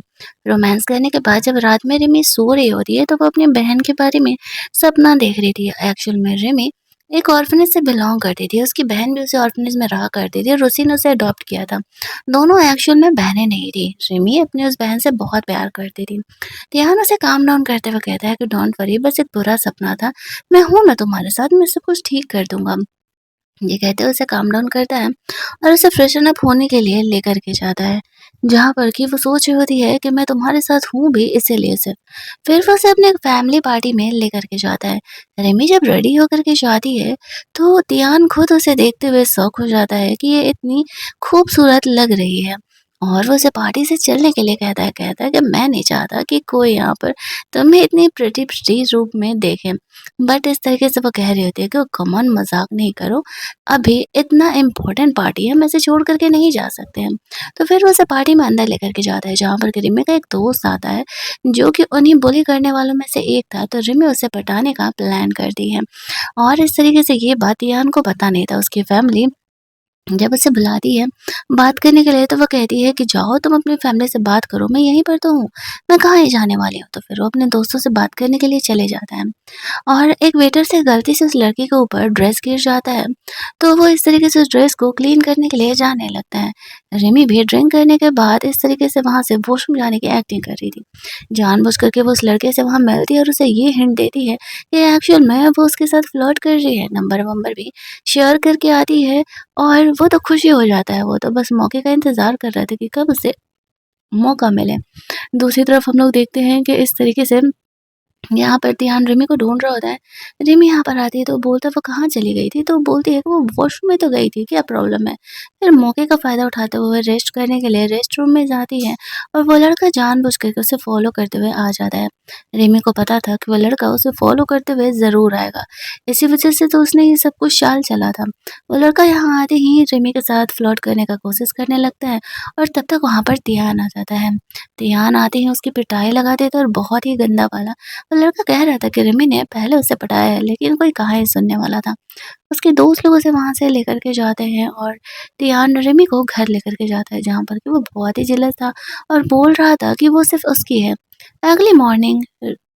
रोमांस करने के बाद जब रात में रिमी सो रही होती है तो वो अपनी बहन के बारे में सपना देख रही थी। एक्चुअल में रिमी एक ऑर्फनेज से बिलोंग करती थी। उसकी बहन भी उसे ऑर्फनेज में रहा करती थी और उसी ने उसे अडॉप्ट किया था। दोनों एक्चुअल में बहनें नहीं थी। रिमी अपनी उस बहन से बहुत प्यार करती थी। ध्यान उसे काम डाउन करते हुए कहता है कि डोंट वरी, बस एक बुरा सपना था। मैं हूँ ना तुम्हारे साथ, मैं सब कुछ ठीक कर दूँगा। ये कहते हुए उसे काम डाउन करता है और उसे फ्रेशन अप होने के लिए लेकर के जाता है, जहाँ पर कि वो सोच रही होती है कि मैं तुम्हारे साथ हूँ भी इसीलिए सिर्फ। फिर वो उसे अपने फैमिली पार्टी में लेकर के जाता है। रिमी जब रेडी होकर के जाती है तो ध्यान खुद उसे देखते हुए शॉक हो जाता है कि ये इतनी खूबसूरत लग रही है और वो उसे पार्टी से चलने के लिए कहता है कि मैं नहीं चाहता कि कोई यहाँ पर तुम्हें इतनी प्रिटी प्रिटी रूप में देखे। बट इस तरीके से वो कह रही होती है कि कम ऑन, मजाक नहीं करो, अभी इतना इम्पोर्टेंट पार्टी है, हम ऐसे छोड़ कर के नहीं जा सकते हैं। तो फिर वो उसे पार्टी में अंदर लेकर के जाता है, जहाँ पर कि रिमी का एक दोस्त आता है, जो कि उन्हीं बुली करने वालों में से एक था। तो रिमी उसे पटाने का प्लान करती है और इस तरीके से ये बात यान को पता नहीं था। उसकी फैमिली जब उसे बुलाती है बात करने के लिए तो वो कहती है कि जाओ तुम अपनी फैमिली से बात करो, मैं यहीं पर तो हूँ, मैं कहाँ ही जाने वाली हूँ। तो फिर वो अपने दोस्तों से बात करने के लिए चले जाता है और एक वेटर से गलती से उस लड़की के ऊपर ड्रेस गिर जाता है, तो वो इस तरीके से उस ड्रेस को क्लीन करने के लिए जाने लगता है। रिमी भी ड्रिंक करने के बाद इस तरीके से वहाँ से वॉशरूम जाने की एक्टिंग कर रही थी। जानबूझ करके वो उस लड़के से वहाँ मिलती है और उसे ये हिंट देती है कि एक्चुअल में वो उसके साथ फ्लर्ट कर रही है। नंबर वंबर भी शेयर करके आती है और वो तो खुशी हो जाता है। वो तो बस मौके का इंतज़ार कर रहा था कि कब उसे मौका मिले। दूसरी तरफ हम लोग देखते हैं कि इस तरीके से यहाँ पर ध्यान रिमी को ढूँढ रहा होता है। रिमी यहाँ पर आती है तो बोलता है वो कहाँ चली गई थी? तो बोलती है कि वो वॉशरूम में तो गई थी, क्या प्रॉब्लम है? फिर मौके का फ़ायदा उठाते हुए रेस्ट करने के लिए रेस्ट रूम में जाती है और वो लड़का जानबूझ कर के उसे फ़ॉलो करते हुए आ जाता है। रिमी को पता था कि वो लड़का उसे फ़ॉलो करते हुए ज़रूर आएगा। इसी वज़ह से तो उसने ये सब कुछ चाल चला था। वो लड़का यहाँ आते ही रिमी के साथ फ्लर्ट करने का कोशिश करने लगता है और तब तक वहाँ पर ध्यान आ जाता है। ध्यान आते ही उसकी पिटाई लगा देता है और बहुत ही गंदा वाला। वो लड़का कह रहा था कि रिमी ने पहले उसे पटाया है, लेकिन कोई कहाँ ही सुनने वाला था। उसके दोस्त लोग उसे वहाँ से लेकर के जाते हैं और तियान रिमी को घर लेकर के जाता है, जहाँ पर कि वो बहुत ही जेलस था और बोल रहा था कि वो सिर्फ़ उसकी है। अगली मॉर्निंग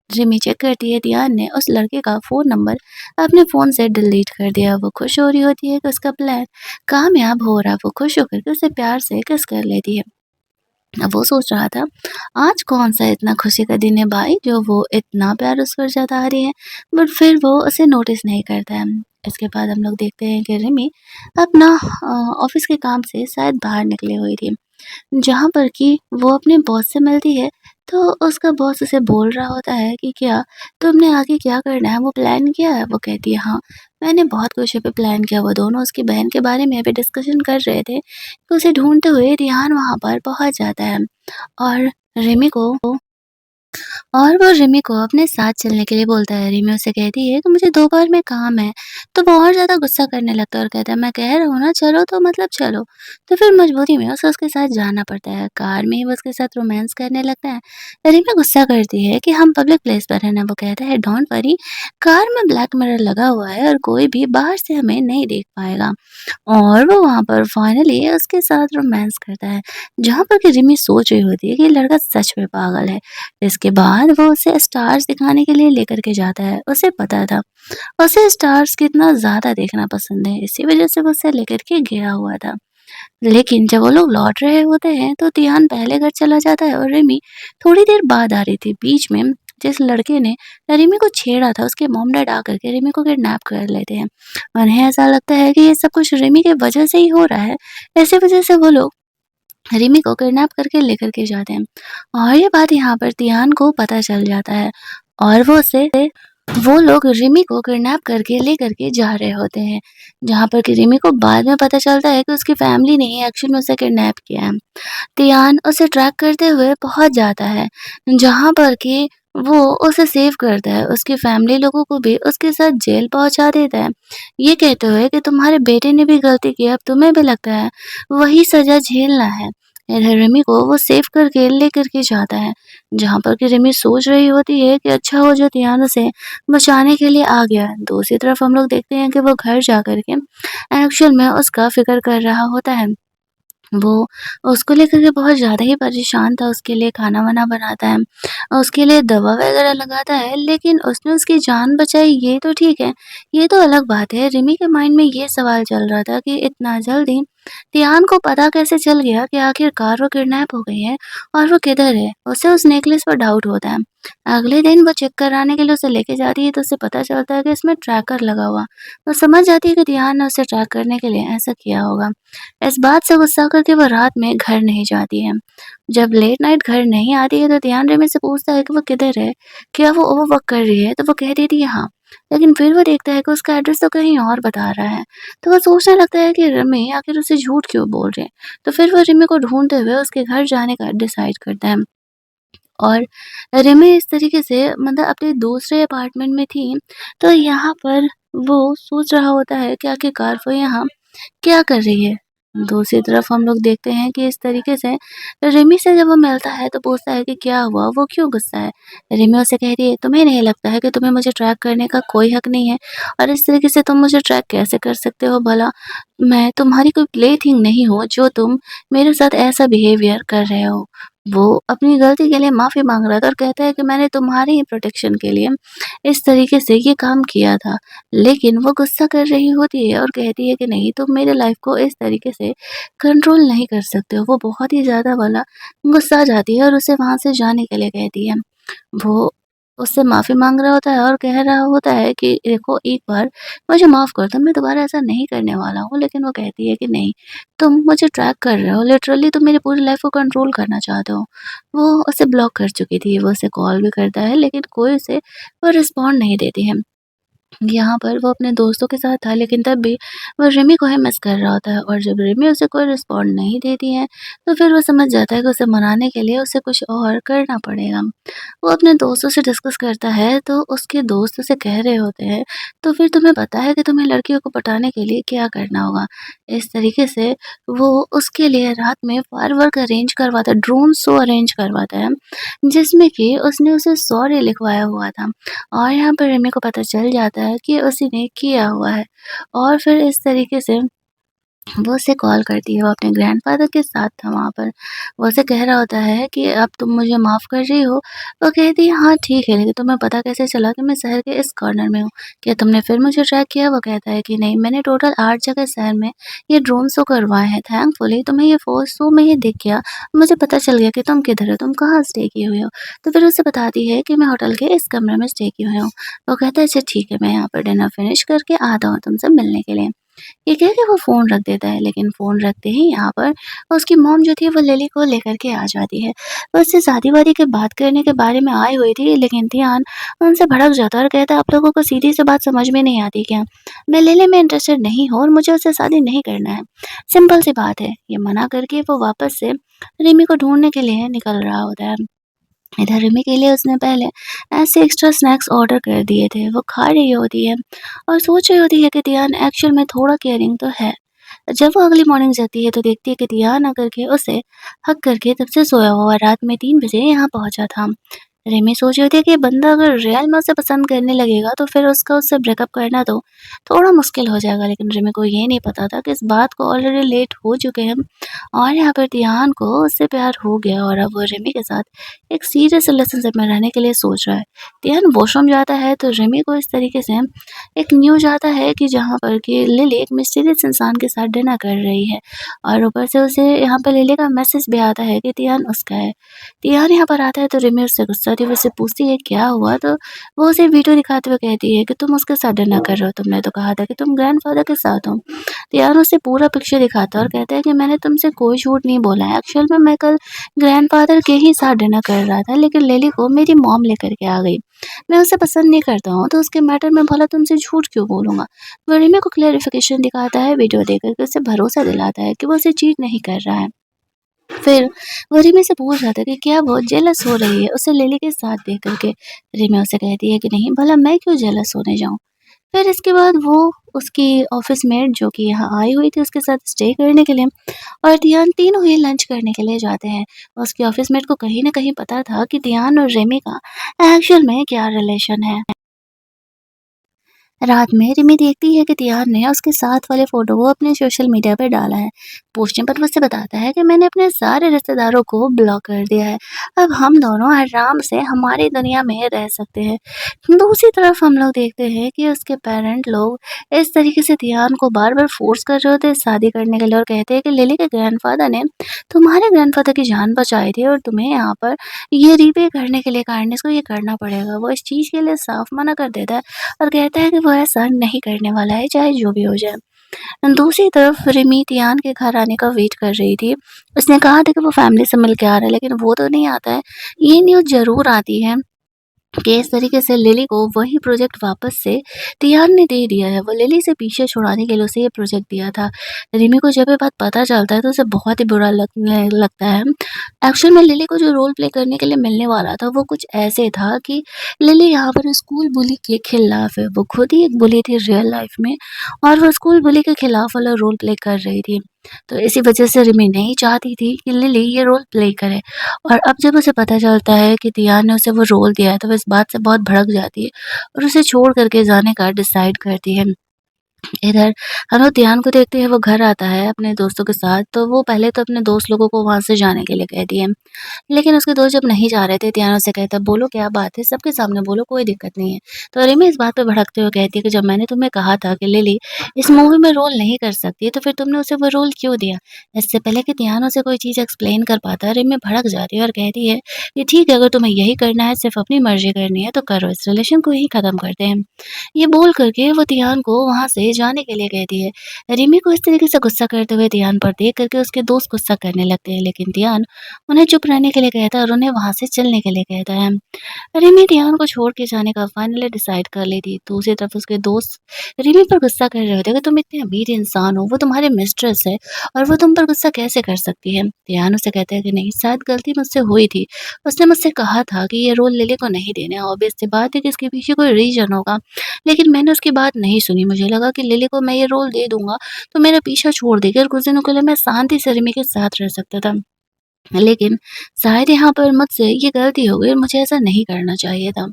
रिमी चेक करती है तियान ने उस लड़के का फ़ोन नंबर अपने फ़ोन से डिलीट कर दिया। वो खुश हो रही होती है कि उसका प्लान कामयाब हो रहा है। वो खुश होकर के उसे प्यार से किस कर लेती है। अब वो सोच रहा था, आज कौन-सा इतना खुशी का दिन है भाई, जो वो इतना प्यार उस पर जता रही है, बट फिर वो उसे नोटिस नहीं करता है। इसके बाद हम लोग देखते हैं कि रिमी अपना ऑफ़िस के काम से शायद बाहर निकली हुई थी। जहाँ पर कि वो अपने बॉस से मिलती है, तो उसका बॉस उसे बोल रहा होता है कि क्या तुमने आगे क्या करना है वो प्लान किया है? वो कहती है हाँ, मैंने बहुत कुछ अभी प्लान किया। वो दोनों उसकी बहन के बारे में अभी डिस्कशन कर रहे थे, तो उसे ढूँढते हुए रिहान वहाँ पर पहुँच जाता है और रिमी को और वो रिमी को अपने साथ चलने के लिए बोलता है। रिमी उसे कहती है कि मुझे दोपहर में काम है, तो वो और ज़्यादा गुस्सा करने लगता है और कहता है मैं कह रहा हूँ ना चलो तो मतलब चलो। तो फिर मजबूरी में उसे उसके साथ जाना पड़ता है। कार में ही वो उसके साथ रोमांस करने लगता है। रिमी गुस्सा करती है कि हम पब्लिक प्लेस पर हैं ना। वो कहता है डोंट वरी, कार में ब्लैक मिरर लगा हुआ है और कोई भी बाहर से हमें नहीं देख पाएगा। और वो वहाँ पर फाइनली उसके साथ रोमांस करता है, जहाँ पर कि रिमी सोच रही होती है कि ये लड़का सच में पागल है। इसके बाद वो उसे स्टार्स दिखाने के लिए लेकर के जाता है। उसे पता था, उसे स्टार्स कितना ज़्यादा देखना पसंद है, इसी वज़ह से वो उसे लेकर के गया हुआ था। लेकिन जब वो लोग लौट रहे होते हैं, तो तियान पहले घर चला जाता है और रिमी थोड़ी देर बाद आ रही थी। बीच में जिस लड़के ने रिमी को छेड़ा था, उसके मॉम-डैड आकर के रिमी को किडनैप कर लेते हैं। उन्हें ऐसा लगता है कि ये सब कुछ रिमी की वज़ह से ही हो रहा है, इसी वज़ह से वो लोग रिमी को किडनैप करके लेकर के जाते हैं और ये बात यहाँ पर तियान को पता चल जाता है और वो लोग रिमी को किडनैप करके लेकर के जा रहे होते हैं, जहाँ पर कि रिमी को बाद में पता चलता है कि उसकी फैमिली ने ही एक्चुअल में उसे किडनैप किया है। तियान उसे ट्रैक करते हुए पहुँच जाता है, जहाँ पर कि वो उसे सेव करता है, उसकी फैमिली लोगों को भी उसके साथ जेल पहुँचा देता है, ये कहते हुए कि तुम्हारे बेटे ने भी गलती की, अब तुम्हें भी लगता है वही सज़ा झेलना है। इधर रिमी को वो सेव करके लेकर के जाता है, जहाँ पर कि रिमी सोच रही होती है कि अच्छा हो जो तियान उसे बचाने के लिए आ गया। दूसरी तरफ हम लोग देखते हैं कि वो घर जाकर के एक्चुअल में उसका फ़िक्र कर रहा होता है। वो उसको लेकर के बहुत ज़्यादा ही परेशान था, उसके लिए खाना-वाना बनाता है, उसके लिए दवा वगैरह लगाता है, लेकिन उसने उसकी जान बचाई ये तो ठीक है, ये तो अलग बात है। रिमी के माइंड में ये सवाल चल रहा था कि इतना जल्दी तियान को पता कैसे चल गया कि आखिरकार वो किडनैप हो गई है और वो किधर है? उसे उस नेकलेस पर डाउट होता है। अगले दिन वो चेक कराने के लिए उसे लेके जाती है तो उसे पता चलता है कि इसमें ट्रैकर लगा हुआ। वो समझ जाती है कि तियान ने उसे ट्रैक करने के लिए ऐसा किया होगा। इस बात से गुस्सा करके वो रात में घर नहीं जाती है। जब लेट नाइट घर नहीं आती है तो ध्यान रिमी से पूछता है कि वो किधर है? क्या वो ओवरवर्क कर रही है? तो वो कह देती है हाँ। लेकिन फिर वो देखता है कि उसका एड्रेस तो कहीं और बता रहा है। तो वो सोचने लगता है कि रिमी आखिर उसे झूठ क्यों बोल रही है? तो फिर वो रिमी को ढूँढते हुए उसके घर जाने का डिसाइड करता है। और रिमी इस तरीके से मतलब अपने दूसरे अपार्टमेंट में थी, तो यहाँ पर वो सोच रहा होता है कि आखिरकार वो यहाँ क्या कर रही है? दूसरी तरफ हम लोग देखते हैं कि इस तरीके से रिमी से जब वो मिलता है तो पूछता है कि क्या हुआ? वो क्यों गुस्सा है? रिमी उसे कहती है तुम्हें नहीं लगता है कि तुम्हें मुझे ट्रैक करने का कोई हक नहीं है? और इस तरीके से तुम मुझे ट्रैक कैसे कर सकते हो भला? मैं तुम्हारी कोई प्लेथिंग नहीं हूँ जो तुम मेरे साथ ऐसा बिहेवियर कर रहे हो। वो अपनी गलती के लिए माफ़ी माँग रहा था और कहता है कि मैंने तुम्हारी ही प्रोटेक्शन के लिए इस तरीके से ये काम किया था। लेकिन वो गुस्सा कर रही होती है और कहती है कि नहीं तुम मेरे लाइफ़ को इस तरीके से कंट्रोल नहीं कर सकते हो। वो बहुत ही ज़्यादा वाला गुस्सा जाती है और उसे वहाँ से जाने के लिए कहती है। वो उससे माफ़ी माँग रहा होता है और कह रहा होता है कि देखो एक बार मुझे माफ़ कर दो, मैं दोबारा ऐसा नहीं करने वाला हूँ। लेकिन वो कहती है कि नहीं, तुम मुझे ट्रैक कर रहे हो, लिटरली तुम मेरी पूरी लाइफ़ को कंट्रोल करना चाहते हो। वो उसे ब्लॉक कर चुकी थी, वो उसे कॉल भी करता है लेकिन कोई उसे वो रिस्पॉन्ड नहीं देती है। यहाँ पर वो अपने दोस्तों के साथ था लेकिन तब भी वो रिमी को ही मिस कर रहा होता है और जब रिमी उसे कोई रिस्पॉन्ड नहीं देती है, तो फिर वो समझ जाता है कि उसे मनाने के लिए उसे कुछ और करना पड़ेगा। वो अपने दोस्तों से डिस्कस करता है तो उसके दोस्त उसे कह रहे होते हैं, तो फिर तुम्हें पता है कि तुम्हें लड़कियों को पटाने के लिए क्या करना होगा। इस तरीके से वो उसके लिए रात में फायरवर्क अरेंज करवाता है, ड्रोन शो अरेंज करवाता है, जिसमें कि उसने उसे सॉरी लिखवाया हुआ था। और यहाँ पर रिमी को पता चल जाता है कि उसी ने किया हुआ है और फिर इस तरीके से वो उसे कॉल करती है, वो अपने ग्रैंडफ़ादर के साथ था वहाँ पर। वो उसे कह रहा होता है कि अब तुम मुझे माफ़ कर रही हो? वो कहती है हाँ ठीक है, लेकिन तुम्हें पता कैसे चला कि मैं शहर के इस कॉर्नर में हूँ? क्या तुमने फिर मुझे ट्रैक किया? वो कहता है कि नहीं, मैंने टोटल 8 जगह शहर में ये ड्रोन शो करवाए हैं। थैंकफुली तुम्हें ये फ़ोर्स शो में ही दिख गया। मुझे पता चल गया कि तुम किधर हो, तुम कहाँ स्टे किए हुए हो। तो फिर उसे बताती है कि मैं होटल के इस कमरे में स्टे किए हुए हूँ। वो कहता है अच्छा ठीक है, मैं यहाँ पर डिनर फिनिश करके आता हूँ तुमसे मिलने के लिए। ये कह के वो फ़ोन रख देता है, लेकिन फ़ोन रखते ही यहाँ पर उसकी मॉम जो थी वो लिली को लेकर के आ जाती है। वो उससे शादी-वादी की बात करने के बारे में आई हुई थी, लेकिन ध्यान उनसे भड़क जाता है और कहता है आप लोगों को सीधी-सी बात समझ में नहीं आती क्या? मैं लिली में इंटरेस्टेड नहीं हूँ और मुझे उससे शादी नहीं करना है। सिंपल सी बात है। ये मना करके वो वापस से रिमी को ढूँढने के लिए निकल रहा होता है। इधर रिमी के लिए उसने पहले ऐसे एक्स्ट्रा स्नैक्स ऑर्डर कर दिए थे। वो खा रही होती है और सोच रही होती है कि दियान एक्चुअल में थोड़ा केयरिंग तो है। जब वो अगली मॉर्निंग जाती है तो देखती है कि दियान आकर के उसे हग करके तब से सोया हुआ रात में 3 बजे यहाँ पहुँचा था। रिमी सोच रही थी कि बंदा अगर रियल में उसे पसंद करने लगेगा तो फिर उसका उससे ब्रेकअप करना तो थोड़ा मुश्किल हो जाएगा। लेकिन रिमी को ये नहीं पता था कि इस बात को ऑलरेडी लेट हो चुके हैं और यहाँ पर दियान को उससे प्यार हो गया और अब वो रिमी के साथ एक सीरियस रिलेशनशिप में रहने के लिए सोच रहा है। दियान वॉशरूम जाता है तो रिमी को इस तरीके से एक न्यूज़ आता है कि जहाँ पर कि लिली एक मिस्टीरियस इंसान के साथ डिनर कर रही है और ऊपर से उसे यहाँ पर लिली का मैसेज भी आता है कि दियान उसका है। दियान यहाँ पर आता है तो रिमी उससे गुस्सा होती है, वो उससे पूछती है क्या हुआ? तो वो उसे वीडियो दिखाते हुए कहती है कि तुम उसके साथ डिनर कर रहे हो, तुमने तो कहा था कि तुम ग्रैंडफ़ादर के साथ हो। दियान उसे पूरा पिक्चर दिखाता है और कहता है कि मैंने तुमसे कोई झूठ नहीं बोला है, एक्चुअल में मैं कल ग्रैंडफ़ादर के ही साथ डिनर कर रहा था लेकिन लिली को मेरी मॉम लेकर के आ गई। मैं उसे पसंद नहीं करता हूँ, तो उसके मैटर में भला तुमसे झूठ क्यों बोलूँगा? वो रिमी को क्लैरिफ़िकेशन दिखाता है, वीडियो देकर के उसे भरोसा दिलाता है कि वो उसे चीट नहीं कर रहा है। फिर वो रिमी से पूछ रहा था कि क्या वो जेलस हो रही है उसे लिली के साथ देख कर के। रिमी उसे कहती है कि नहीं, भला मैं क्यों जेलस होने जाऊँ? फिर इसके बाद वो उसकी ऑफ़िस मेट जो कि यहाँ आई हुई थी उसके साथ स्टे करने के लिए और दियान तीनों ही लंच करने के लिए जाते हैं। उसकी ऑफ़िस मेट को कहीं न कहीं पता था कि दियान और रिमी का एक्चुअल में क्या रिलेशन है। रात में रिमी देखती है कि तियान ने उसके साथ वाले फोटो को अपने सोशल मीडिया पे डाला है। पूछने पर वो उसे बताता है कि मैंने अपने सारे रिश्तेदारों को ब्लॉक कर दिया है। अब हम दोनों आराम से हमारी दुनिया में रह सकते हैं। दूसरी तरफ हम लोग देखते हैं कि उसके पेरेंट लोग इस तरीके से तियान को बार बार फोर्स कर रहे होते हैं शादी करने के लिए और कहते हैं कि लिली के ग्रैंडफादर ने तुम्हारे ग्रैंडफादर की जान बचाई थी और तुम्हें यहाँ पर ये रीपे करने के लिए काइंडनेस को ये करना पड़ेगा। वो इस चीज़ के लिए साफ मना कर देता है और कहता है कि वो ऐसा नहीं करने वाला है, चाहे जो भी हो जाए। दूसरी तरफ रिमी तियान के घर आने का वेट कर रही थी। उसने कहा था कि वो फैमिली से मिल के आ रहा है, लेकिन वो तो नहीं आता है। ये न्यूज़ ज़रूर आती है कि इस तरीके से लिली को वही प्रोजेक्ट वापस से तियान ने दे दिया है। वो लिली से पीछे छुड़ाने के लिए उसे ये प्रोजेक्ट दिया था। रिमी को जब ये बात पता चलता है तो उसे बहुत ही बुरा लगने लगता है। एक्चुअल में लिली को जो रोल प्ले करने के लिए मिलने वाला था वो कुछ ऐसे था कि लिली यहाँ पर स्कूल बुली के खिलाफ है। वो खुद ही एक बुली थी रियल लाइफ में और वो स्कूल बुली के खिलाफ वाला रोल प्ले कर रही थी। तो इसी वजह से रिमी नहीं चाहती थी कि लिली ये रोल प्ले करे और अब जब उसे पता चलता है कि दिया ने उसे वो रोल दिया है तो वो इस बात से बहुत भड़क जाती है और उसे छोड़ कर के जाने का डिसाइड करती है। इधर हम लोग ध्यान को देखते हैं वो घर आता है अपने दोस्तों के साथ, तो वो पहले तो अपने दोस्त लोगों को वहाँ से जाने के लिए कहती है। लेकिन उसके दोस्त जब नहीं जा रहे थे, टियाना से कहता, "बोलो क्या बात है? सबके सामने बोलो, कोई दिक्कत नहीं है।" तो रिमी इस बात पे भड़कते हुए कहती है कि जब मैंने तुम्हें कहा था कि लिली इस मूवी में रोल नहीं कर सकती, तो फिर तुमने उसे वो रोल क्यों दिया? इससे पहले कि टियाना उसे कोई चीज़ एक्सप्लेन कर पाता, रिमी भड़क जाती है और कहती है कि ठीक है, अगर तुम्हें यही करना है, सिर्फ़ अपनी मर्ज़ी करनी है, तो करो, इस रिलेशन को ही खत्म करते हैं। ये बोल कर के वो तियान को वहाँ से जाने के लिए कहती है। रिमी को इस तरीके से गुस्सा करते हुए तियान पर देख कर के उसके दोस्त गुस्सा करने लगते हैं, लेकिन तियान उन्हें चुप रहने के लिए कहता है और उन्हें वहाँ से चलने के लिए कहता है। रिमी तियान को छोड़ के जाने का फाइनली डिसाइड कर लेती। दूसरी तरफ उसके दोस्त रिमी पर गुस्सा कर रहे होते हैं कि तुम इतने अमीर इंसान हो, वो तुम्हारे मिस्ट्रेस है और वो तुम पर गुस्सा कैसे कर सकती है? तियान उसे कहता है कि नहीं, शायद गलती मुझसे हुई थी। उसने मुझसे कहा था कि ये रोल लिली को नहीं देना, ऑब्वियस सी बात है कि इसके पीछे कोई रीज़न होगा। लेकिन मैंने उसकी बात नहीं सुनी। मुझे लगा कि लिली को मैं ये रोल दे दूँगा, तो मेरा पीछा छोड़ देगी और कुछ दिनों के लिए मैं शांति से रिमी के साथ रह सकता था। लेकिन शायद यहाँ पर मुझसे ये गलती हो गई और मुझे ऐसा नहीं करना चाहिए था।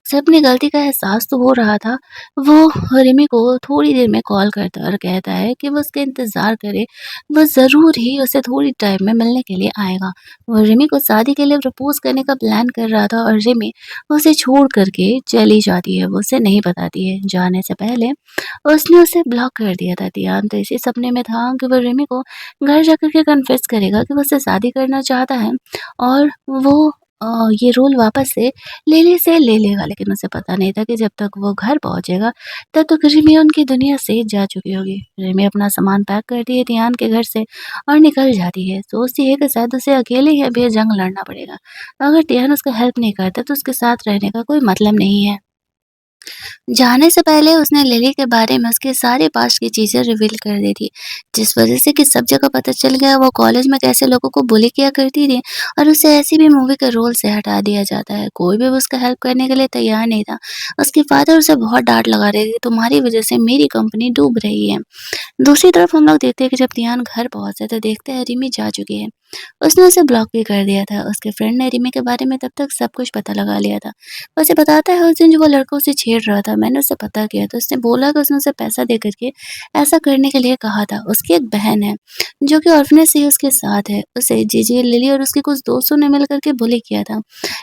उसे अपनी गलती का एहसास तो हो रहा था। वो रिमी को थोड़ी देर में कॉल करता है और कहता है कि वो उसका इंतज़ार करे, वो ज़रूर ही उसे थोड़ी टाइम में मिलने के लिए आएगा। वो रिमी को शादी के लिए प्रपोज़ करने का प्लान कर रहा था और रिमी उसे छोड़ कर के चली जाती है, वो उसे नहीं बताती है। जाने से पहले उसने उसे ब्लॉक कर दिया था। तियान तो इसी सपने में था कि वो रिमी को घर जाकर के कन्फेस करेगा कि वो उससे शादी करना चाहता है और वो ये रोल वापस से लेले से ले लेगा, लेकिन उसे पता नहीं था कि जब तक वो घर पहुँचेगा, तब तक रिमी उनकी दुनिया से जा चुकी होगी। रिमी अपना सामान पैक करती है तियान के घर से और निकल जाती है। सोचती है कि शायद उसे अकेले ही अब ये जंग लड़ना पड़ेगा। अगर तियान उसका हेल्प नहीं करता, तो उसके साथ रहने का कोई मतलब नहीं है। जाने से पहले उसने लिली के बारे में उसके सारे पास्ट की चीज़ें रिवील कर दी थी, जिस वज़ह से कि सब जगह पता चल गया वो कॉलेज में कैसे लोगों को बुली किया करती थी और उसे ऐसी भी मूवी के रोल से हटा दिया जाता है। कोई भी उसका हेल्प करने के लिए तैयार नहीं था। उसके फादर उसे बहुत डाँट लगा रहे थे, तुम्हारी वज़ह से मेरी कंपनी डूब रही है। दूसरी तरफ हम लोग देखते हैं कि जब तियान घर पहुँचता है तो देखते हैं रिमी जा चुकी है। उसने उसे ब्लॉक भी कर दिया था। उसके फ्रेंड ने रिमी के बारे में तब तक सब कुछ पता लगा लिया था। वो उसे बताता है उस दिन जो वो लड़का उसे छेड़ रहा था, मैंने उससे पता किया तो उसने बोला कि उसने उसे पैसा दे कर के ऐसा करने के लिए कहा था। उसकी एक बहन है जो कि ऑर्फनेज से ही उसके साथ है। उसे जीजी, लिली और उसके कुछ दोस्तों ने मिल कर के बुली किया था।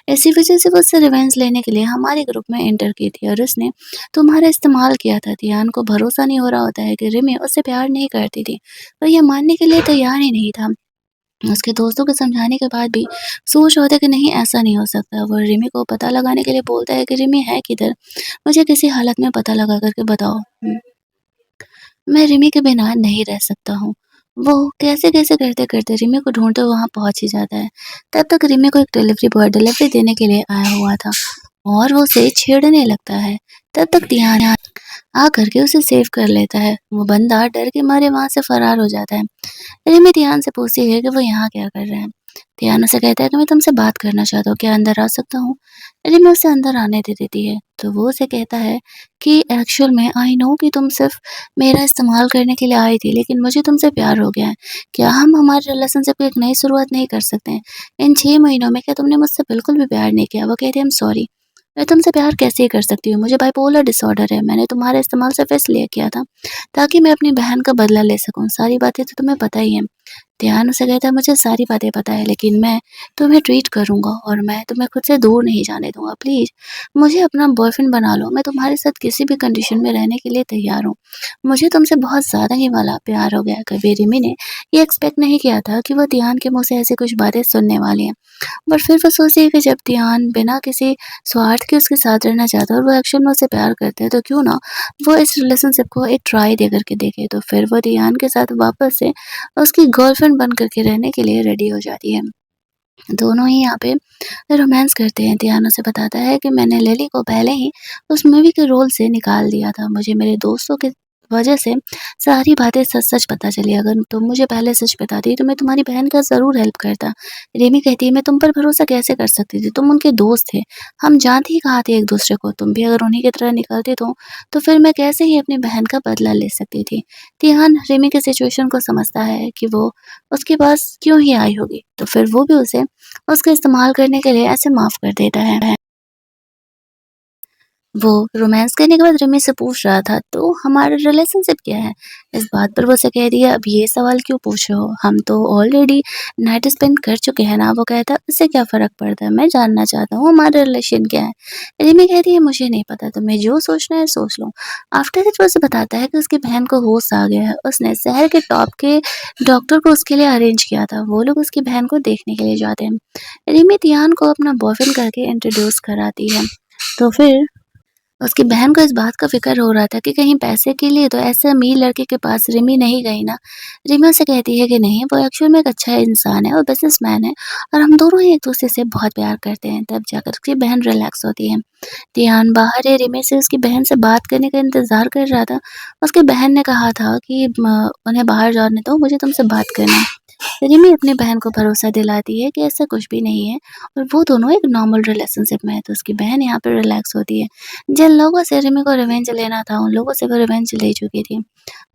इसी वज़ह से वो उससे रिवेंज लेने के लिए हमारे ग्रुप में एंटर की थी और उसने तुम्हारा इस्तेमाल किया था। तियान को भरोसा नहीं हो रहा होता है कि रिमी उससे प्यार नहीं करती थी। वो ये मानने के लिए तैयार ही नहीं था। उसके दोस्तों के समझाने के बाद भी सोच रहा था कि नहीं ऐसा नहीं हो सकता। वो रिमी को पता लगाने के लिए बोलता है कि रिमी है किधर? मुझे किसी हालत में पता लगा कर के बताओ। मैं रिमी के बिना नहीं रह सकता हूँ। वो कैसे-कैसे करते-करते रिमी को ढूँढते वहाँ पहुँच ही जाता है। तब तक रिमी को एक डिलीवरी बॉय डिलीवरी देने के लिए आया हुआ था और वो उसे छेड़ने लगता है। तब तक ध्यान आकर के उसे सेव कर लेता है। वो बंदा डर के मारे वहाँ से फरार हो जाता है। रिमी ध्यान से पूछती है कि वो यहाँ क्या कर रहा है? ध्यान उसे कहता है कि मैं तुमसे बात करना चाहता हूँ, क्या अंदर आ सकता हूँ? रिमी उसे अंदर आने दे देती है, तो वो उसे कहता है कि एक्चुअल में आई नो कि तुम सिर्फ़ मेरा इस्तेमाल करने के लिए आई थी, लेकिन मुझे तुमसे प्यार हो गया है। क्या हम हमारे रिलेशनशिप की एक नई शुरुआत नहीं कर सकते हैं? इन 6 महीनों में क्या तुमने मुझसे बिल्कुल भी प्यार नहीं किया? वो कहती है, आई एम सॉरी। मैं तुमसे प्यार कैसे ही कर सकती हूँ? मुझे बाइपोलर डिसऑर्डर है। मैंने तुम्हारा इस्तेमाल सिर्फ़ इसलिए किया था, ताकि मैं अपनी बहन का बदला ले सकूँ। सारी बातें तो तुम्हें पता ही है। ध्यान उसे कहता है मुझे सारी बातें पता है, लेकिन मैं तुम्हें ट्रीट करूँगा और मैं तुम्हें खुद से दूर नहीं जाने दूँगा। प्लीज़ मुझे अपना बॉयफ्रेंड बना लो। मैं तुम्हारे साथ किसी भी कंडीशन में रहने के लिए तैयार हूँ। मुझे तुमसे बहुत ज़्यादा ही वाला प्यार हो गया है। कभी रिमी ने ये एक्सपेक्ट नहीं किया था कि वो ध्यान के मुँह से ऐसी कुछ बातें सुनने वाली हैं। बट फिर वो सोचती है कि जब ध्यान बिना किसी स्वार्थ के उसके साथ रहना चाहता है और वो एक्चुअल में उसे प्यार करता है, तो क्यों ना वो इस रिलेशनशिप को एक ट्राई दे करके देखे। तो फिर वो ध्यान के साथ वापस से उसकी गर्लफ्रेंड बन कर के रहने के लिए रेडी हो जाती है। दोनों ही यहाँ पे रोमांस करते हैं। ध्यान उसे बताता है कि मैंने लिली को पहले ही उस मूवी के रोल से निकाल दिया था। मुझे मेरे दोस्तों की वजह से सारी बातें सच-सच पता चली। अगर तुम मुझे पहले सच बताती तो मैं तुम्हारी बहन का ज़रूर हेल्प करता। रिमी कहती है मैं तुम पर भरोसा कैसे कर सकती थी? तुम उनके दोस्त थे। हम जानते ही कहाँ थे एक-दूसरे को। तुम भी अगर उन्हीं की तरह निकलते तो फिर मैं कैसे ही अपनी बहन का बदला ले सकती थी। तिहान रिमी की सिचुएशन को समझता है कि वो उसके पास क्यों ही आई होगी। तो फिर वो भी उसे उसका इस्तेमाल करने के लिए ऐसे माफ़ कर देता है। वो रोमांस करने के बाद रिमी से पूछ रहा था, तो हमारा रिलेशनशिप क्या है? इस बात पर वो उसे कह रही है, अब ये सवाल क्यों पूछ रहे हो? हम तो ऑलरेडी नाइट स्पेंड कर चुके हैं ना। वो कहता है, इससे क्या फ़र्क पड़ता है? मैं जानना चाहता हूँ हमारा रिलेशन क्या है? रिमी कहती है, मुझे नहीं पता, तुम्हें जो सोचना है सोच लो। आफ्टर दैट वो उसे बताता है कि उसकी बहन को होश आ गया है। उसने शहर के टॉप के डॉक्टर को उसके लिए अरेंज किया था। वो लोग उसकी बहन को देखने के लिए जाते हैं। रिमी तियान को अपना बॉयफ्रेंड करके इंट्रोड्यूस कराती है। तो फिर उसकी बहन को इस बात का फ़िक्र हो रहा था कि कहीं पैसे के लिए तो ऐसे अमीर लड़के के पास रिमी नहीं गई ना। रिमी उसे कहती है कि नहीं, वो एक्चुअल में एक अच्छा इंसान है और बिज़नेसमैन है और हम दोनों ही एक-दूसरे से बहुत प्यार करते हैं। तब जाकर उसकी बहन रिलैक्स होती है। तियान बाहर है, रिमी से उसकी बहन से बात करने का इंतज़ार कर रहा था। उसकी बहन ने कहा था कि उन्हें बाहर जाने दो, मुझे तुमसे बात करना है। रिमी अपनी बहन को भरोसा दिलाती है कि ऐसा कुछ भी नहीं है और वो दोनों एक नॉर्मल रिलेशनशिप में है। तो उसकी बहन यहाँ पे रिलैक्स होती है। जिन लोगों से रिमी को रिवेंज लेना था, उन लोगों से वो रिवेंज ले चुकी थी।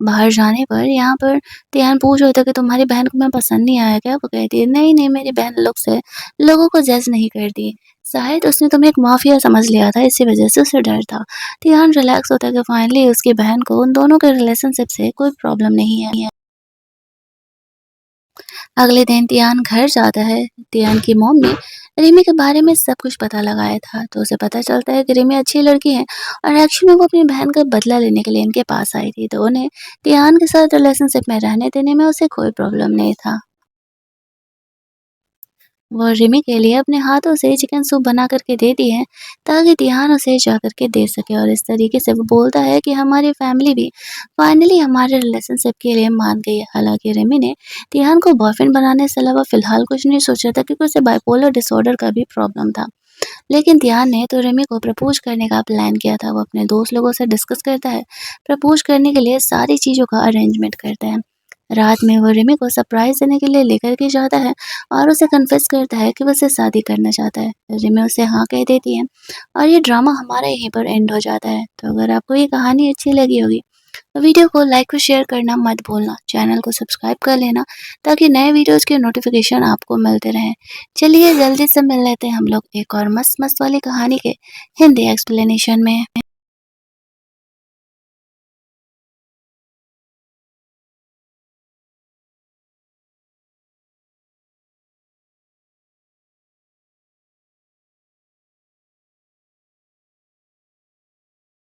बाहर जाने पर यहाँ पर तियान पूछ रहा था कि तुम्हारी बहन को मैं पसंद नहीं आया क्या? वो कहती है, नहीं नहीं, मेरी बहन लुक्स है, लोगों को जज नहीं करती। शायद उसने तुम्हें एक माफिया समझ लिया था, इसी वजह से उसे डर था। तियान रिलैक्स होता है कि फाइनली उसकी बहन को उन दोनों के रिलेशनशिप से कोई प्रॉब्लम नहीं है। अगले दिन तियान घर जाता है। तियान की मॉम ने रिमी के बारे में सब कुछ पता लगाया था, तो उसे पता चलता है कि रिमी अच्छी लड़की है और एक्चुअली वो अपनी बहन का बदला लेने के लिए इनके पास आई थी। तो उन्हें तियान के साथ रिलेशनशिप में रहने देने में उसे कोई प्रॉब्लम नहीं था। वो रिमी के लिए अपने हाथों से चिकन सूप बना करके देती है ताकि तिहान उसे जा करके दे सके और इस तरीके से वो बोलता है कि हमारी फैमिली भी फाइनली हमारे रिलेशनशिप के लिए मान गई है। हालांकि रिमी ने तिहान को बॉयफ्रेंड बनाने से अलावा फिलहाल कुछ नहीं सोचा था क्योंकि उसे बाइपोलर डिसऑर्डर का भी प्रॉब्लम था। लेकिन तिहान ने तो रिमी को प्रपोज करने का प्लान किया था। वो अपने दोस्त लोगों से डिस्कस करता है, प्रपोज करने के लिए सारी चीज़ों का अरेंजमेंट करता है। रात में वो रिमी को सरप्राइज़ देने के लिए लेकर के जाता है और उसे कन्फेस करता है कि वो उससे शादी करना चाहता है। रिमी उसे हाँ कह देती है और ये ड्रामा हमारा यहीं पर एंड हो जाता है। तो अगर आपको ये कहानी अच्छी लगी होगी तो वीडियो को लाइक और शेयर करना मत भूलना। चैनल को सब्सक्राइब कर लेना ताकि नए वीडियोज़ के नोटिफ़िकेशन आपको मिलते रहें। चलिए जल्दी से मिल लेते हैं हम लोग एक और मस्त-मस्त वाली कहानी के हिंदी एक्सप्लेनेशन में।